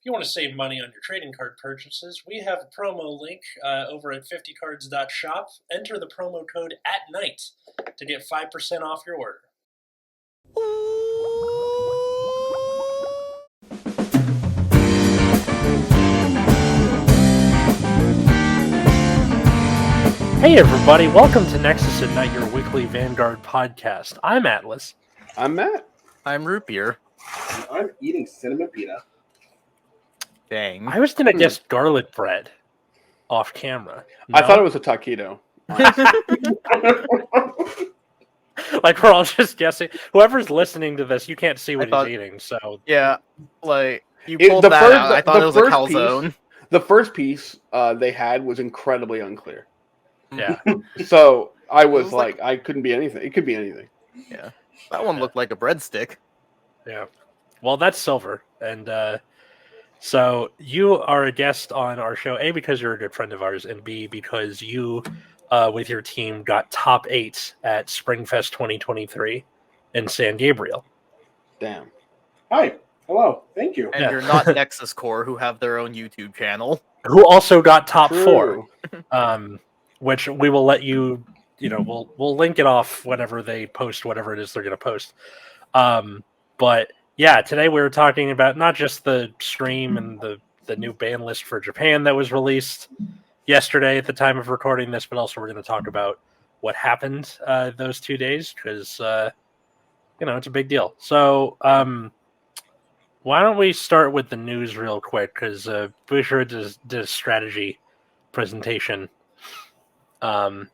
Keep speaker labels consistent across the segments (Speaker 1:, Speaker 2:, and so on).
Speaker 1: If you want to save money on your trading card purchases, we have a promo link over at 50cards.shop. Enter the promo code ATNIGHT to get 5% off your order. Hey everybody, welcome to Nexus at Night, your weekly Vanguard podcast. I'm Atlas.
Speaker 2: I'm Matt.
Speaker 3: I'm Root Beer.
Speaker 4: And I'm eating cinnamon pita.
Speaker 3: Dang.
Speaker 1: I was going to guess garlic bread off camera. No?
Speaker 2: I thought it was a taquito.
Speaker 1: Like, we're all just guessing. Whoever's listening to this, you can't see what he's eating, so...
Speaker 3: Yeah, like, you pulled that out. I thought it was a calzone.
Speaker 2: The first piece they had was incredibly unclear.
Speaker 1: Yeah.
Speaker 2: So I was like, I couldn't be anything. It could be anything.
Speaker 3: Yeah. That one looked like a breadstick.
Speaker 1: Yeah. Well, that's silver. And so you are a guest on our show, A, because you're a good friend of ours, and B, because you, with your team, got top 8 at Springfest 2023 in San Gabriel.
Speaker 2: Damn.
Speaker 4: Hi. Hello. Thank you.
Speaker 3: And you're not Nexus Core, who have their own YouTube channel.
Speaker 1: Who also got top
Speaker 2: True.
Speaker 1: 4. Which we will let you, we'll link it off whenever they post whatever it is they're going to post. But yeah, today we were talking about not just the stream and the new ban list for Japan that was released yesterday at the time of recording this, but also we're going to talk about what happened those 2 days because, it's a big deal. So why don't we start with the news real quick because Busher did a strategy presentation. And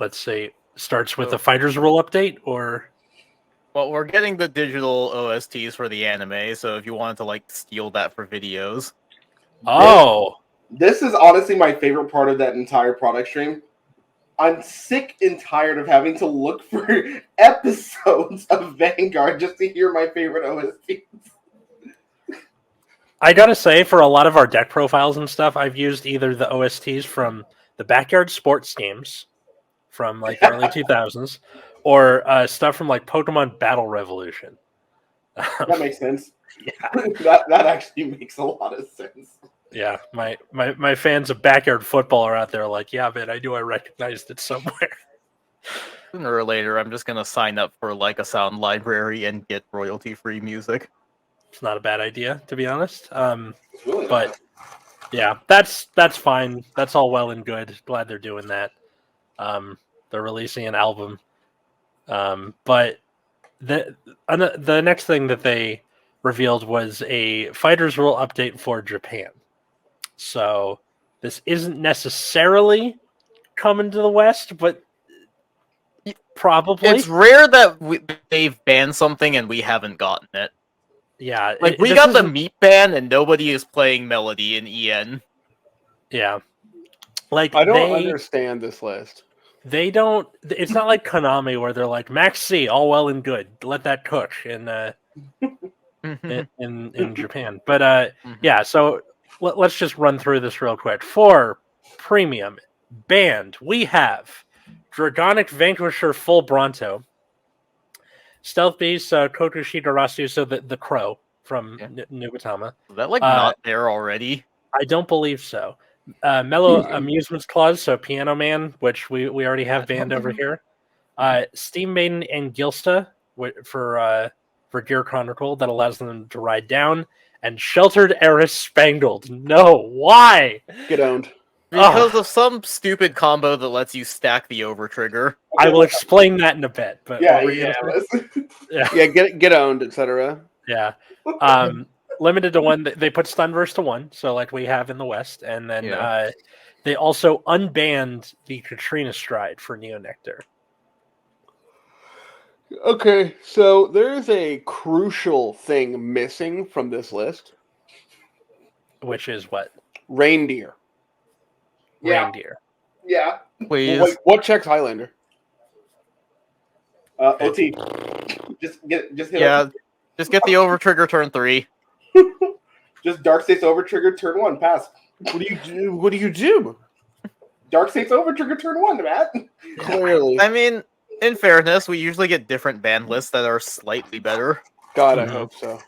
Speaker 1: let's say starts with the fighters rule update or
Speaker 3: well, we're getting the digital OSTs for the anime, so if you wanted to steal that for videos.
Speaker 1: Oh.
Speaker 4: This is honestly my favorite part of that entire product stream. I'm sick and tired of having to look for episodes of Vanguard just to hear my favorite OSTs.
Speaker 1: I gotta say, for a lot of our deck profiles and stuff, I've used either the OSTs from the Backyard Sports games from the early 2000s or stuff from Pokemon Battle Revolution.
Speaker 4: That makes sense.
Speaker 1: Yeah.
Speaker 4: that actually makes a lot of sense.
Speaker 1: Yeah, my fans of Backyard Football are out there like, yeah, man, I knew I recognized it somewhere.
Speaker 3: Sooner or later, I'm just going to sign up for a sound library and get royalty-free music.
Speaker 1: It's not a bad idea, to be honest.
Speaker 4: Really
Speaker 1: but
Speaker 4: not.
Speaker 1: Yeah, that's fine. That's all well and good. Glad they're doing that. They're releasing an album. But the next thing that they revealed was a fighters rule update for Japan. So this isn't necessarily coming to the West, but probably.
Speaker 3: It's rare that they've banned something and we haven't gotten it.
Speaker 1: Yeah,
Speaker 3: we got the meat ban and nobody is playing Melody in EN.
Speaker 1: Yeah,
Speaker 2: I don't understand this list.
Speaker 1: They don't. It's not like Konami where they're like Max C, all well and good. Let that cook in Japan. But yeah. So let's just run through this real quick. For premium banned, we have Dragonic Vanquisher Full Bronto. Stealth Beast, Kokushita Rasu, so the crow from Nubatama.
Speaker 3: Is that not there already?
Speaker 1: I don't believe so. Mellow Amusements Clause, so Piano Man, which we already have banned over here. Steam Maiden and Gilsta for Gear Chronicle that allows them to ride down. And Sheltered Heiress Spangled. No, why?
Speaker 2: Get owned.
Speaker 3: Because of some stupid combo that lets you stack the overtrigger.
Speaker 1: I will explain that in a bit. But
Speaker 4: yeah,
Speaker 2: get owned, etc.
Speaker 1: Yeah. Limited to 1. They put Stunverse to 1, so like we have in the West. And then they also unbanned the Katrina Stride for Neo Nectar.
Speaker 2: Okay, so there's a crucial thing missing from this list.
Speaker 1: Which is what?
Speaker 2: Reindeer.
Speaker 1: Reindeer.
Speaker 4: Yeah.
Speaker 3: Please.
Speaker 2: Well, what checks Highlander?
Speaker 4: OT. Just hit
Speaker 3: just get the overtrigger turn 3.
Speaker 4: Just Dark State's overtrigger turn 1, pass.
Speaker 2: What do you do?
Speaker 4: Dark State's overtrigger turn 1, Matt.
Speaker 2: Clearly.
Speaker 3: I mean, in fairness, we usually get different ban lists that are slightly better.
Speaker 2: God, I hope so.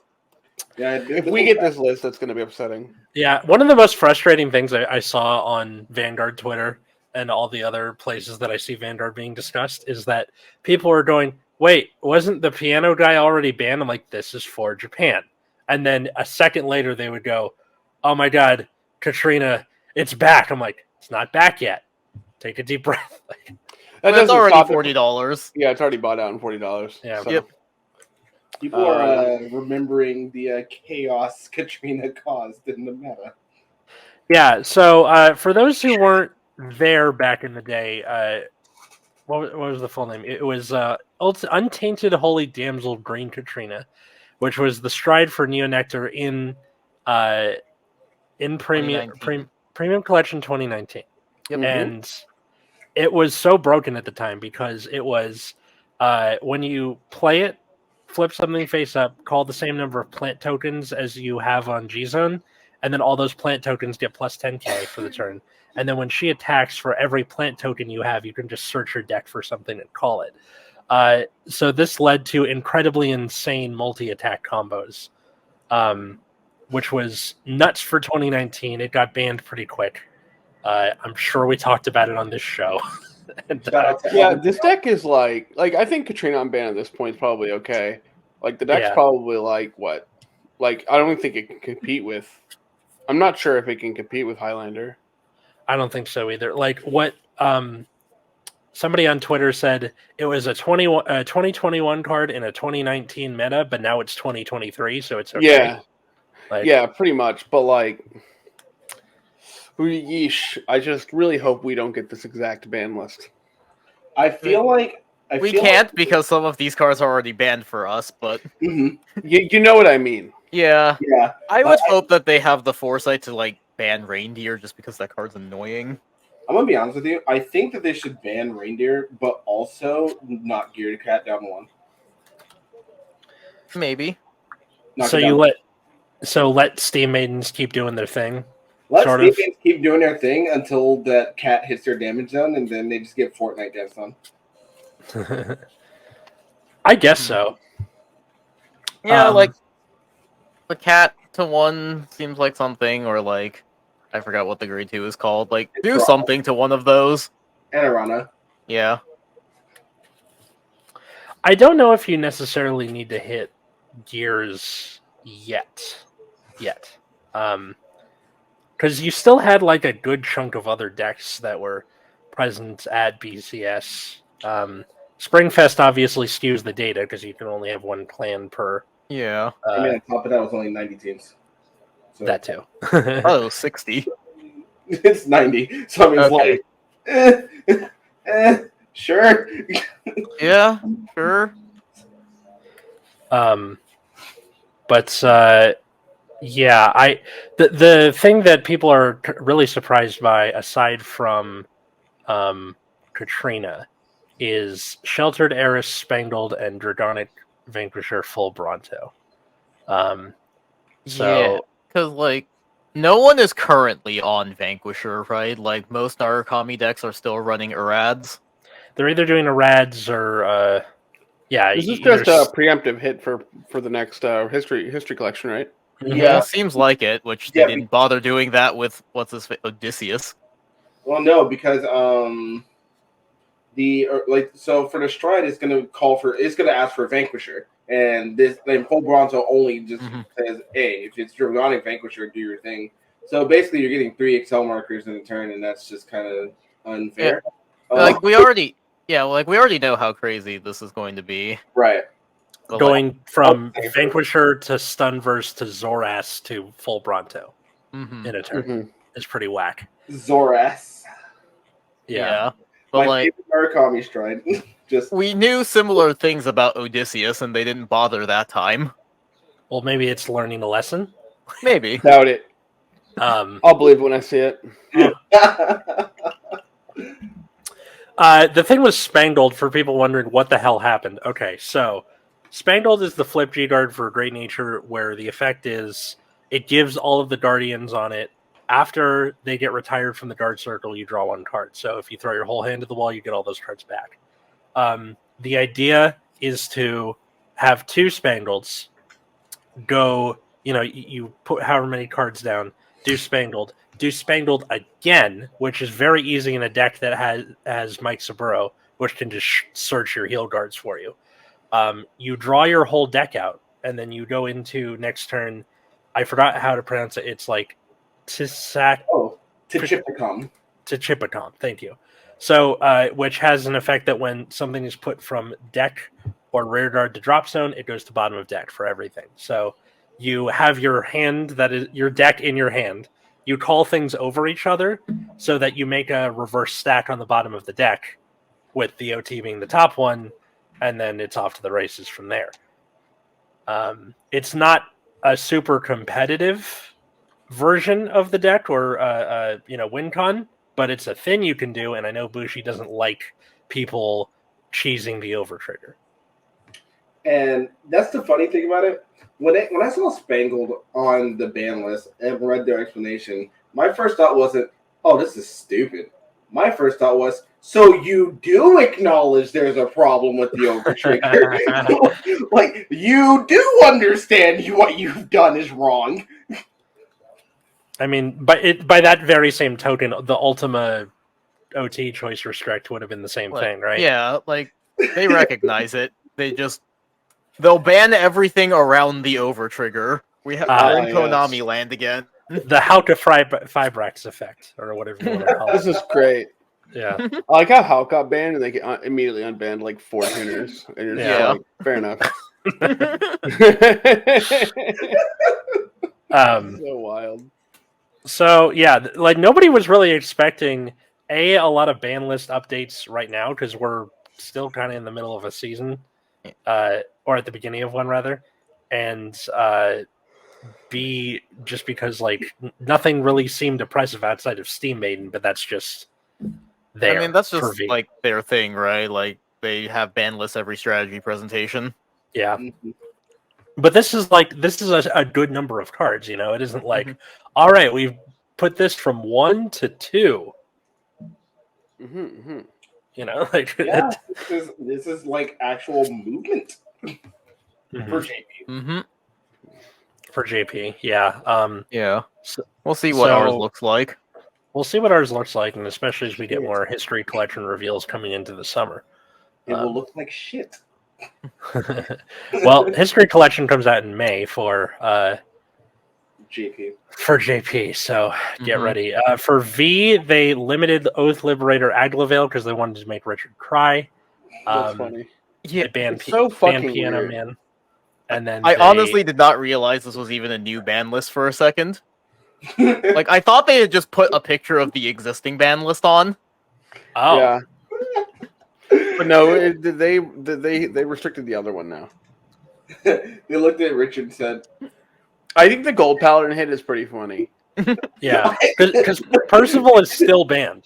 Speaker 4: Yeah,
Speaker 2: If we get this list, that's going to be upsetting.
Speaker 1: Yeah, one of the most frustrating things I saw on Vanguard Twitter and all the other places that I see Vanguard being discussed is that people are going, wait, wasn't the piano guy already banned? I'm like, this is for Japan. And then a second later, they would go, oh my God, Katrina, it's back. I'm like, it's not back yet. Take a deep breath.
Speaker 2: That
Speaker 3: It's
Speaker 2: doesn't
Speaker 3: already
Speaker 2: stop it.
Speaker 3: $40.
Speaker 2: Yeah, it's already bought out in $40.
Speaker 1: Yeah.
Speaker 2: So.
Speaker 3: Yep.
Speaker 4: People are remembering the chaos Katrina caused in the meta.
Speaker 1: Yeah, so for those who weren't there back in the day, what was the full name? It was Untainted Holy Damsel Green Katrina, which was the stride for Neonectar in Premium
Speaker 3: 2019.
Speaker 1: Premium Collection 2019.
Speaker 3: Yep.
Speaker 1: And it was so broken at the time because it was when you play it, flip something face up, call the same number of plant tokens as you have on G-Zone, and then all those plant tokens get plus 10k for the turn. And then when she attacks, for every plant token you have, you can just search your deck for something and call it. So this led to incredibly insane multi-attack combos, which was nuts for 2019. It got banned pretty quick. I'm sure we talked about it on this show. And,
Speaker 2: Yeah, this deck is like I think Katrina on ban at this point is probably okay. Like the deck's
Speaker 1: Yeah.
Speaker 2: probably like what? Like I don't think it can compete with. I'm not sure if it can compete with Highlander.
Speaker 1: I don't think so either. Like what somebody on Twitter said, it was a 2021 card in a 2019 meta, but now it's 2023, so it's okay.
Speaker 2: Yeah,
Speaker 1: Like,
Speaker 2: yeah, pretty much. But like, yeesh, I just really hope we don't get this exact ban list.
Speaker 4: I feel like
Speaker 3: We can't because some of these cards are already banned for us, but
Speaker 4: Mhm.
Speaker 2: You know what I mean?
Speaker 3: yeah.
Speaker 4: Yeah,
Speaker 3: I would hope that they have the foresight to like ban reindeer just because that card's annoying.
Speaker 4: I'm gonna be honest with you. I think that they should ban reindeer, but also not geared cat down one.
Speaker 3: Maybe.
Speaker 4: Knock
Speaker 1: so
Speaker 4: it
Speaker 1: you
Speaker 4: down.
Speaker 1: let Steam Maidens keep doing their thing.
Speaker 4: Let
Speaker 1: sort of.
Speaker 4: Steam keep doing their thing until that cat hits their damage zone, and then they just get Fortnite dance on.
Speaker 1: I guess so.
Speaker 3: Yeah, like the cat to one seems like something, or like I forgot what the grade 2 is called. Like do something to one of those.
Speaker 4: And Arana.
Speaker 3: Yeah.
Speaker 1: I don't know if you necessarily need to hit gears yet. Because you still had like a good chunk of other decks that were present at BCS. Springfest obviously skews the data because you can only have one clan per.
Speaker 3: Yeah.
Speaker 4: I mean, on top of that, was only 90 teams. So
Speaker 1: That too.
Speaker 3: Oh, 60.
Speaker 4: it's 90. So I mean, it's like, sure.
Speaker 3: Yeah, sure.
Speaker 1: But yeah, the thing that people are really surprised by, aside from Katrina, is Sheltered Eris, Spangled, and Dragonic Vanquisher full Bronto.
Speaker 3: Yeah, because like no one is currently on Vanquisher, right? Like most Narukami decks are still running Irads.
Speaker 1: They're either doing Irads or
Speaker 2: This is just a preemptive hit for the next history collection, right?
Speaker 3: Yeah, seems like it. Which they
Speaker 4: Yeah,
Speaker 3: didn't bother doing that with Odysseus.
Speaker 4: Well, no, because so for the stride, it's gonna ask for a Vanquisher, and this then full Bronto only just says A. If it's Dragonic Vanquisher, do your thing. So basically, you're getting 3 Excel markers in a turn, and that's just kind of unfair.
Speaker 3: Like we already know how crazy this is going to be.
Speaker 4: Right.
Speaker 3: But,
Speaker 1: going from Vanquisher to Stunverse to Zoras to full Bronto in a turn is pretty whack.
Speaker 4: Zoras.
Speaker 3: Yeah. But
Speaker 4: My favorite Narukami stride. Just
Speaker 3: we knew similar things about Odysseus, and they didn't bother that time.
Speaker 1: Well, maybe it's learning a lesson.
Speaker 3: Maybe.
Speaker 2: Doubt it. I'll believe it when I see it.
Speaker 1: The thing with Spangled, for people wondering what the hell happened. Okay, so Spangled is the flip G-Guard for Great Nature, where the effect is it gives all of the Guardians on it. After they get retired from the guard circle, you draw 1 card. So if you throw your whole hand to the wall, you get all those cards back. The idea is to have 2 Spangleds go you put however many cards down, do Spangled again, which is very easy in a deck that has Mike Saburo, which can just search your heal guards for you. You draw your whole deck out, and then you go into next turn. I forgot how to pronounce it. It's like
Speaker 4: Tachipacom.
Speaker 1: Tachipacom. Thank you. So, which has an effect that when something is put from deck or rear guard to drop zone, it goes to bottom of deck for everything. So you have your hand, that is your deck, in your hand. You call things over each other so that you make a reverse stack on the bottom of the deck, with the OT being the top one, and then it's off to the races from there. It's not a super competitive version of the deck or win con, but it's a thing you can do, and I know Bushi doesn't like people cheesing the over trigger.
Speaker 4: And that's the funny thing about it. When I saw Spangled on the ban list and read their explanation, my first thought wasn't, "Oh, this is stupid." My first thought was, "So you do acknowledge there's a problem with the over trigger? Like you do understand what you've done is wrong."
Speaker 1: I mean, by that very same token, the Ultima OT choice restrict would have been the same thing, right?
Speaker 3: Yeah, like they recognize it. They'll ban everything around the over trigger. We're in Konami land again.
Speaker 1: The Hauka Fibrax effect, or whatever you want to call it.
Speaker 2: This is great.
Speaker 1: Yeah.
Speaker 2: I like how Hulk got banned and they get immediately unbanned like 4 tuners. And it's like, fair enough. So wild.
Speaker 1: So yeah, like nobody was really expecting a lot of ban list updates right now because we're still kind of in the middle of a season, or at the beginning of one rather, and B, just because like nothing really seemed oppressive outside of Steam Maiden, but that's just there.
Speaker 3: I mean, that's just like their thing, right? Like they have ban lists every strategy presentation.
Speaker 1: Yeah. But this is a good number of cards, It isn't like, all right, we've put this from 1 to 2. Like
Speaker 4: this is like actual movement for JP.
Speaker 1: For JP, yeah.
Speaker 3: Yeah. We'll see what ours looks like.
Speaker 1: We'll see what ours looks like, and especially as we get more history collection reveals coming into the summer.
Speaker 4: It will look like shit.
Speaker 1: Well, history collection comes out in May for
Speaker 4: JP.
Speaker 1: For JP, so get ready. For V, they limited Oath Liberator Aglavale because they wanted to make Richard cry.
Speaker 2: That's funny.
Speaker 3: Yeah,
Speaker 2: it's so fucking
Speaker 1: Piano
Speaker 2: weird.
Speaker 1: Man. And then
Speaker 3: I honestly did not realize this was even a new ban list for a second. Like I thought they had just put a picture of the existing ban list on.
Speaker 1: Oh,
Speaker 2: yeah. But no, they restricted the other one now.
Speaker 4: They looked at Richard and said,
Speaker 2: I think the Gold Paladin hit is pretty funny.
Speaker 1: Yeah, because Percival is still banned.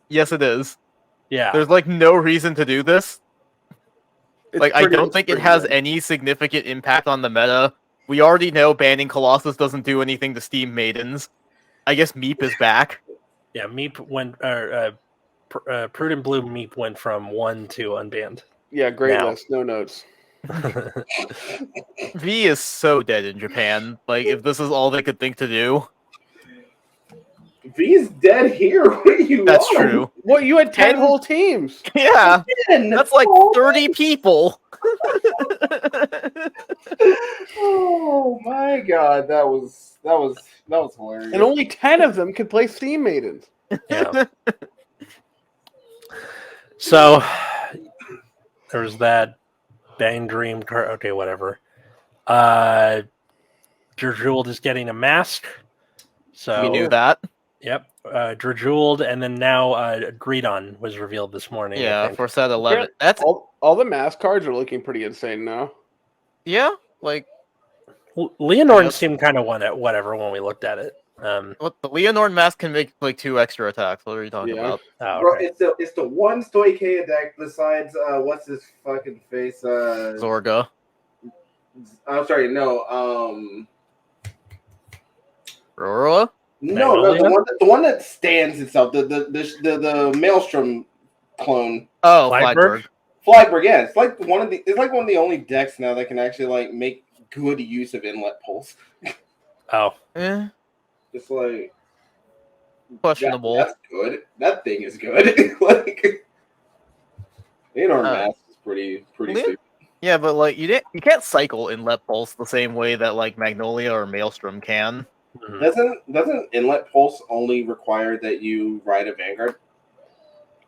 Speaker 3: Yes, it is.
Speaker 1: Yeah,
Speaker 3: there's like no reason to do this. I don't think it has
Speaker 2: good.
Speaker 3: any significant impact on the meta. We already know banning Colossus doesn't do anything to Steam Maidens. I guess Meep is back.
Speaker 1: Yeah, Meep went. Prudent Blue Meep went from 1 to unbanned.
Speaker 2: Yeah, great list. No notes.
Speaker 3: V is so dead in Japan. Like, if this is all they could think to do.
Speaker 4: V's dead here. What are you
Speaker 3: That's
Speaker 4: on?
Speaker 3: true.
Speaker 2: What, you had 10 whole teams?
Speaker 3: Yeah. That's like 30 people.
Speaker 4: Oh my god, that was hilarious.
Speaker 2: And only 10 of them could play Steam Maidens.
Speaker 1: Yeah. So there's that Bang Dream card. Okay, whatever. Drajuled is getting a mask. So
Speaker 3: We knew that.
Speaker 1: Yep. Drajuled, and then now Greedon was revealed this morning.
Speaker 3: Yeah, for set 11. That's
Speaker 2: all the mask cards are looking pretty insane now.
Speaker 3: Yeah, like
Speaker 1: Leonore seemed kind of whatever when we looked at it.
Speaker 3: What the Leonore mask can make like 2 extra attacks. What are you talking about?
Speaker 1: Oh,
Speaker 4: Bro,
Speaker 1: okay.
Speaker 4: it's the one Stoikea deck besides what's his fucking face?
Speaker 3: Zorga.
Speaker 4: I'm sorry, no.
Speaker 3: Roroa?
Speaker 4: No, the one that stands itself, the Maelstrom clone.
Speaker 3: Oh,
Speaker 1: Flygberg?
Speaker 3: Flygberg.
Speaker 4: Yeah, it's like one of the only decks now that can actually like make good use of inlet pulse.
Speaker 1: Oh,
Speaker 4: Just like
Speaker 3: questionable.
Speaker 4: That's good. That thing is good. Like, AR mask is pretty stupid.
Speaker 3: Yeah, but like you can't cycle Inlet Pulse the same way that like Magnolia or Maelstrom can.
Speaker 4: Doesn't Inlet Pulse only require that you ride a Vanguard?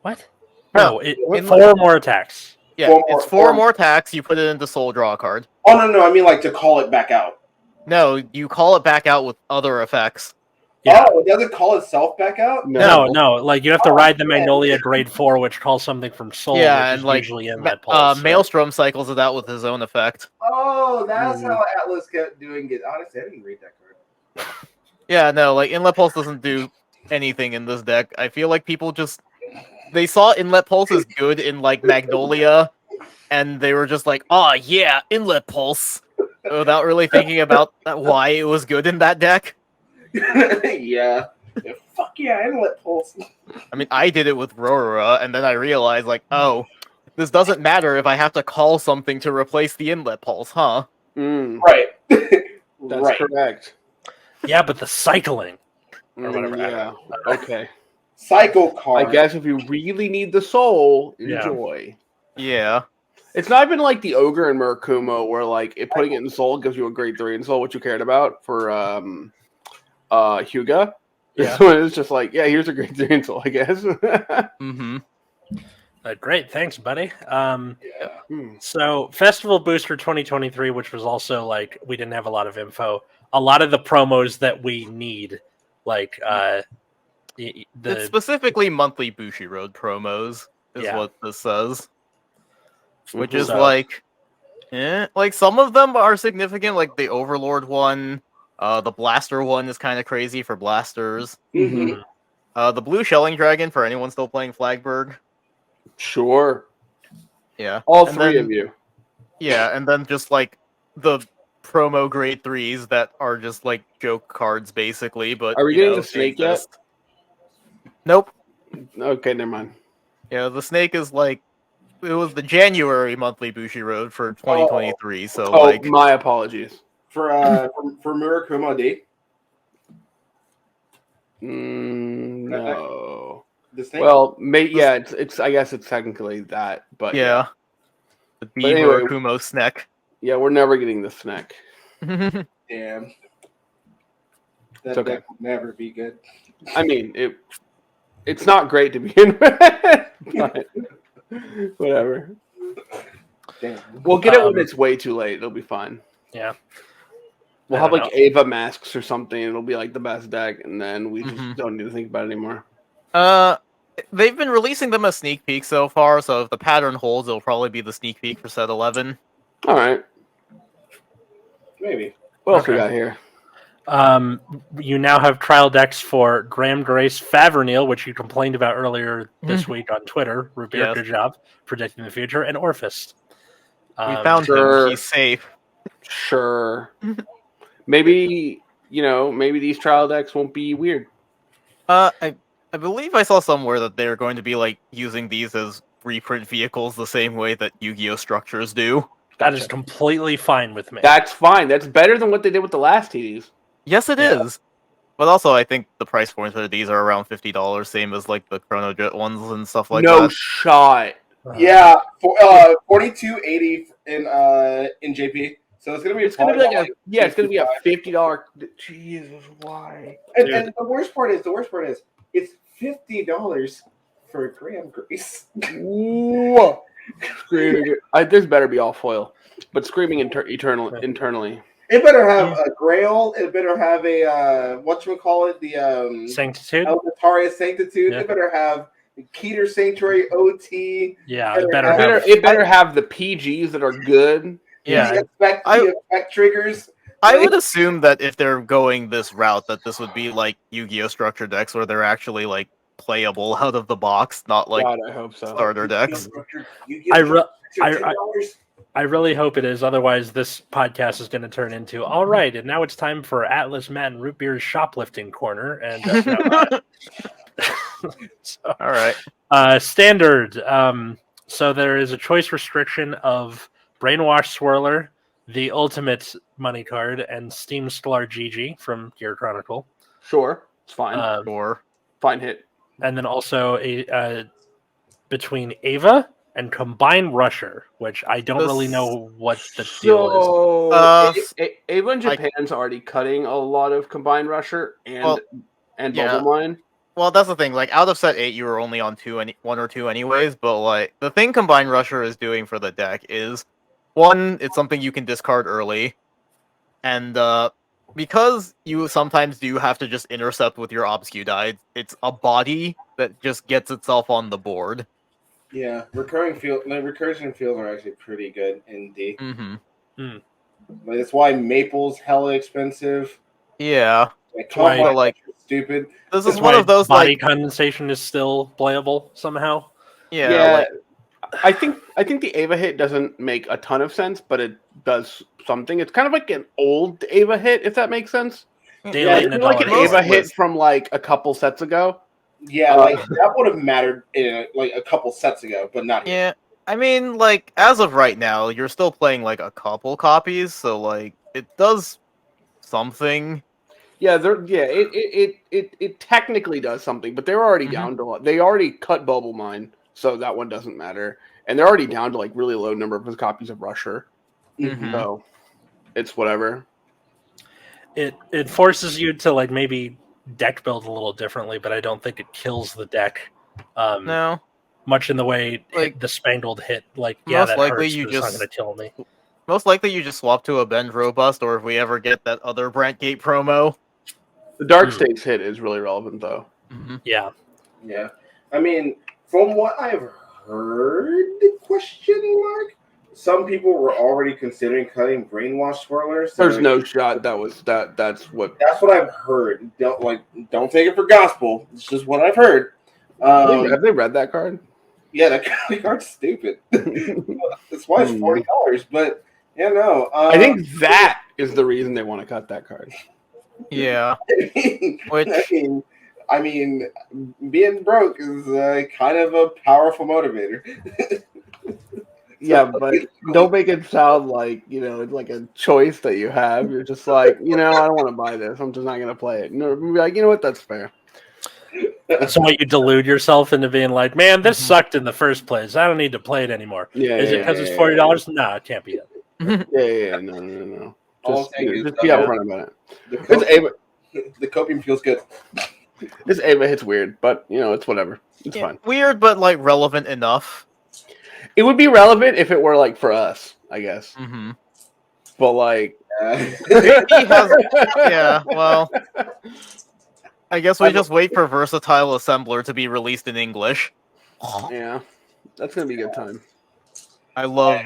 Speaker 1: what? No,
Speaker 3: Inlet-
Speaker 1: 4 more attacks.
Speaker 3: Yeah, it's four more attacks. You put it into Soul Draw a card.
Speaker 4: Oh no! I mean like to call it back out.
Speaker 3: No, you call it back out with other effects.
Speaker 1: Yeah.
Speaker 4: Oh, it doesn't call itself back out?
Speaker 1: No. Like you have to ride the Magnolia grade 4, which calls something from Soul, which
Speaker 3: and
Speaker 1: is
Speaker 3: like
Speaker 1: usually Inlet Pulse.
Speaker 3: Maelstrom cycles it out with his own effect.
Speaker 4: Oh, that's how Atlas kept doing it. Honestly, I didn't read that card.
Speaker 3: Yeah, no, like Inlet Pulse doesn't do anything in this deck. I feel like people they saw Inlet Pulse as good in like Magnolia, and they were just like, "Oh yeah, Inlet Pulse," without really thinking about why it was good in that deck.
Speaker 4: Yeah. Fuck yeah, Inlet Pulse.
Speaker 3: I mean, I did it with Rorora, and then I realized, like, oh, this doesn't matter if I have to call something to replace the Inlet Pulse, huh?
Speaker 4: Right.
Speaker 2: That's correct.
Speaker 1: Yeah, but the cycling. Or whatever.
Speaker 2: Yeah. Okay.
Speaker 4: Cycle card.
Speaker 2: I guess if you really need the soul, enjoy.
Speaker 3: Yeah.
Speaker 2: It's not even like the Ogre and Murakumo where like putting it in soul gives you a grade 3 in soul, what you cared about for Hyuga.
Speaker 1: Yeah.
Speaker 2: So it's just like, yeah, here's a grade 3 in soul, I guess.
Speaker 3: Mm-hmm.
Speaker 1: Great, thanks, buddy. So Festival Booster 2023, which was also like we didn't have a lot of info. A lot of the promos that we need, like
Speaker 3: It's specifically monthly Bushi Road promos, is what this says. Which is like some of them are significant, like the Overlord one. The Blaster one is kind of crazy for blasters.
Speaker 2: Mm-hmm.
Speaker 3: The Blue Shelling Dragon for anyone still playing Flagberg.
Speaker 2: Sure.
Speaker 3: Yeah.
Speaker 2: All three of you.
Speaker 3: Yeah, and then just like the promo grade 3s that are just like joke cards basically, but
Speaker 2: are we getting the snake yet?
Speaker 3: Nope.
Speaker 2: Okay, never mind.
Speaker 3: Yeah, the snake is like it was the January monthly Bushi Road for 2023, so like
Speaker 2: my apologies.
Speaker 4: For Murakumo D?
Speaker 2: No.
Speaker 4: The snake?
Speaker 2: Well, it's I guess it's technically that, but
Speaker 3: yeah. The B
Speaker 2: anyway,
Speaker 3: Murakumo snack.
Speaker 2: Yeah, we're never getting the snack.
Speaker 4: Damn.
Speaker 2: It's okay.
Speaker 4: That will never be good.
Speaker 2: I mean, it's not great to begin with, but whatever.
Speaker 4: Damn.
Speaker 2: We'll get it when it's way too late. It'll be fine.
Speaker 1: Yeah.
Speaker 2: We'll have like Ava masks or something. It'll be like the best deck, and then we just don't need to think about it anymore.
Speaker 3: They've been releasing them as sneak peek so far, so if the pattern holds, it'll probably be the sneak peek for set 11.
Speaker 2: All right.
Speaker 4: Maybe.
Speaker 2: What else we got here?
Speaker 1: You now have trial decks for Graham Grace Favernil, which you complained about earlier this week on Twitter. Rubir, good job predicting the future, and Orphist.
Speaker 3: We found him. He's safe.
Speaker 2: Sure. Maybe these trial decks won't be weird.
Speaker 3: I believe I saw somewhere that they're going to be like using these as reprint vehicles the same way that Yu-Gi-Oh structures do.
Speaker 1: That is completely fine with me.
Speaker 2: That's fine. That's better than what they did with the last TDs.
Speaker 3: Yes, it is. But also, I think the price points for these are around $50, same as like the Chrono Jet ones and stuff like that.
Speaker 2: No shot.
Speaker 4: Yeah, $42.80 in JP. So it's gonna be
Speaker 2: it's gonna be a $50. Jesus, why?
Speaker 4: And the worst part is it's $50 for Graham Grace.
Speaker 2: Whoa. Screaming. This better be all foil, but screaming internally.
Speaker 4: It better have a Grail. It better have a whatchamacallit, the
Speaker 1: Sanctitude.
Speaker 4: Elvitaria Sanctitude.
Speaker 1: Yeah.
Speaker 4: It better have Keter Sanctuary OT.
Speaker 1: Yeah,
Speaker 2: it better have the PGs that are good.
Speaker 1: Yeah,
Speaker 4: the effect triggers.
Speaker 3: I would assume that if they're going this route, that this would be like Yu-Gi-Oh structure decks where they're actually like playable out of the box, not like
Speaker 2: God, I hope so.
Speaker 3: starter decks.
Speaker 1: I really hope it is. Otherwise, this podcast is going to turn into all right. And now it's time for Atlas, Matt, and Root Beer's shoplifting corner. And
Speaker 3: all right,
Speaker 1: standard. So there is a choice restriction of Brainwash Swirler, the ultimate money card, and Steam Stellar GG from Gear Chronicle.
Speaker 2: Sure, it's fine.
Speaker 3: Sure.
Speaker 2: Fine hit.
Speaker 1: And then also a between Ava and Combined Rusher, which I don't really know what the deal is.
Speaker 2: Ava in Japan's already cutting a lot of Combined Rusher and Bubble Mine.
Speaker 3: Well, that's the thing. Like, out of set 8, you were only on 1 or 2 anyways, but, like, the thing Combined Rusher is doing for the deck is, 1, it's something you can discard early, and, because you sometimes do have to just intercept with your Obscue die, it's a body that just gets itself on the board.
Speaker 4: Yeah, recursion fields are actually pretty good in D.
Speaker 3: Mm-hmm.
Speaker 4: Like, that's why Maple's hella expensive.
Speaker 3: Yeah.
Speaker 4: Like, stupid.
Speaker 3: This is one of those
Speaker 1: body condensation is still playable somehow.
Speaker 2: Yeah. I think the Ava hit doesn't make a ton of sense, but it does something. It's kind of like an old Ava hit, if that makes sense.
Speaker 1: It's
Speaker 2: like an Ava hit from like a couple sets ago.
Speaker 4: Yeah, like that would have mattered in like a couple sets ago, but not here.
Speaker 3: Yeah, I mean, like, as of right now, you're still playing like a couple copies, so like it does something.
Speaker 2: Yeah, it technically does something, but they're already down to they already cut Bubble Mine, so that one doesn't matter, and they're already down to like really low number of copies of Rusher, so it's whatever.
Speaker 1: It forces you to like maybe deck build a little differently, but I don't think it kills the deck.
Speaker 3: No,
Speaker 1: much in the way
Speaker 3: like
Speaker 1: the Spangled hit. Like,
Speaker 3: most
Speaker 1: that
Speaker 3: likely
Speaker 1: hurts,
Speaker 3: you
Speaker 1: but
Speaker 3: just
Speaker 1: it's not going to kill me.
Speaker 3: Most likely you just swap to a Bend Robust, or if we ever get that other Brantgate promo.
Speaker 2: The Dark Stakes hit is really relevant, though.
Speaker 1: Yeah.
Speaker 4: Yeah. I mean, from what I've heard, some people were already considering cutting Brainwash Swirlers. So
Speaker 2: there's no shot that's what
Speaker 4: I've heard. Don't take it for gospel. It's just what I've heard.
Speaker 2: Have they read that card?
Speaker 4: Yeah, that card's stupid. That's why it's $40. But I
Speaker 2: think that is the reason they want to cut that card.
Speaker 3: Yeah.
Speaker 4: I mean, being broke is kind of a powerful motivator.
Speaker 2: Yeah, but don't make it sound like, it's like a choice that you have. You're just like, I don't want to buy this. I'm just not going to play it. No, be like, you know what? That's fair.
Speaker 1: That's why you delude yourself into being like, man, this sucked in the first place. I don't need to play it anymore. Is it because it's $40? No, it can't be it.
Speaker 2: No. Just be upfront about
Speaker 4: it. The copium feels good.
Speaker 2: This Ava hit's weird, but it's whatever. It's fine.
Speaker 3: Weird, but like relevant enough.
Speaker 2: It would be relevant if it were like for us, I guess. But like,
Speaker 3: yeah. Well, I guess we just wait for Versatile Assembler to be released in English.
Speaker 2: Yeah, that's gonna be a good time.
Speaker 3: I love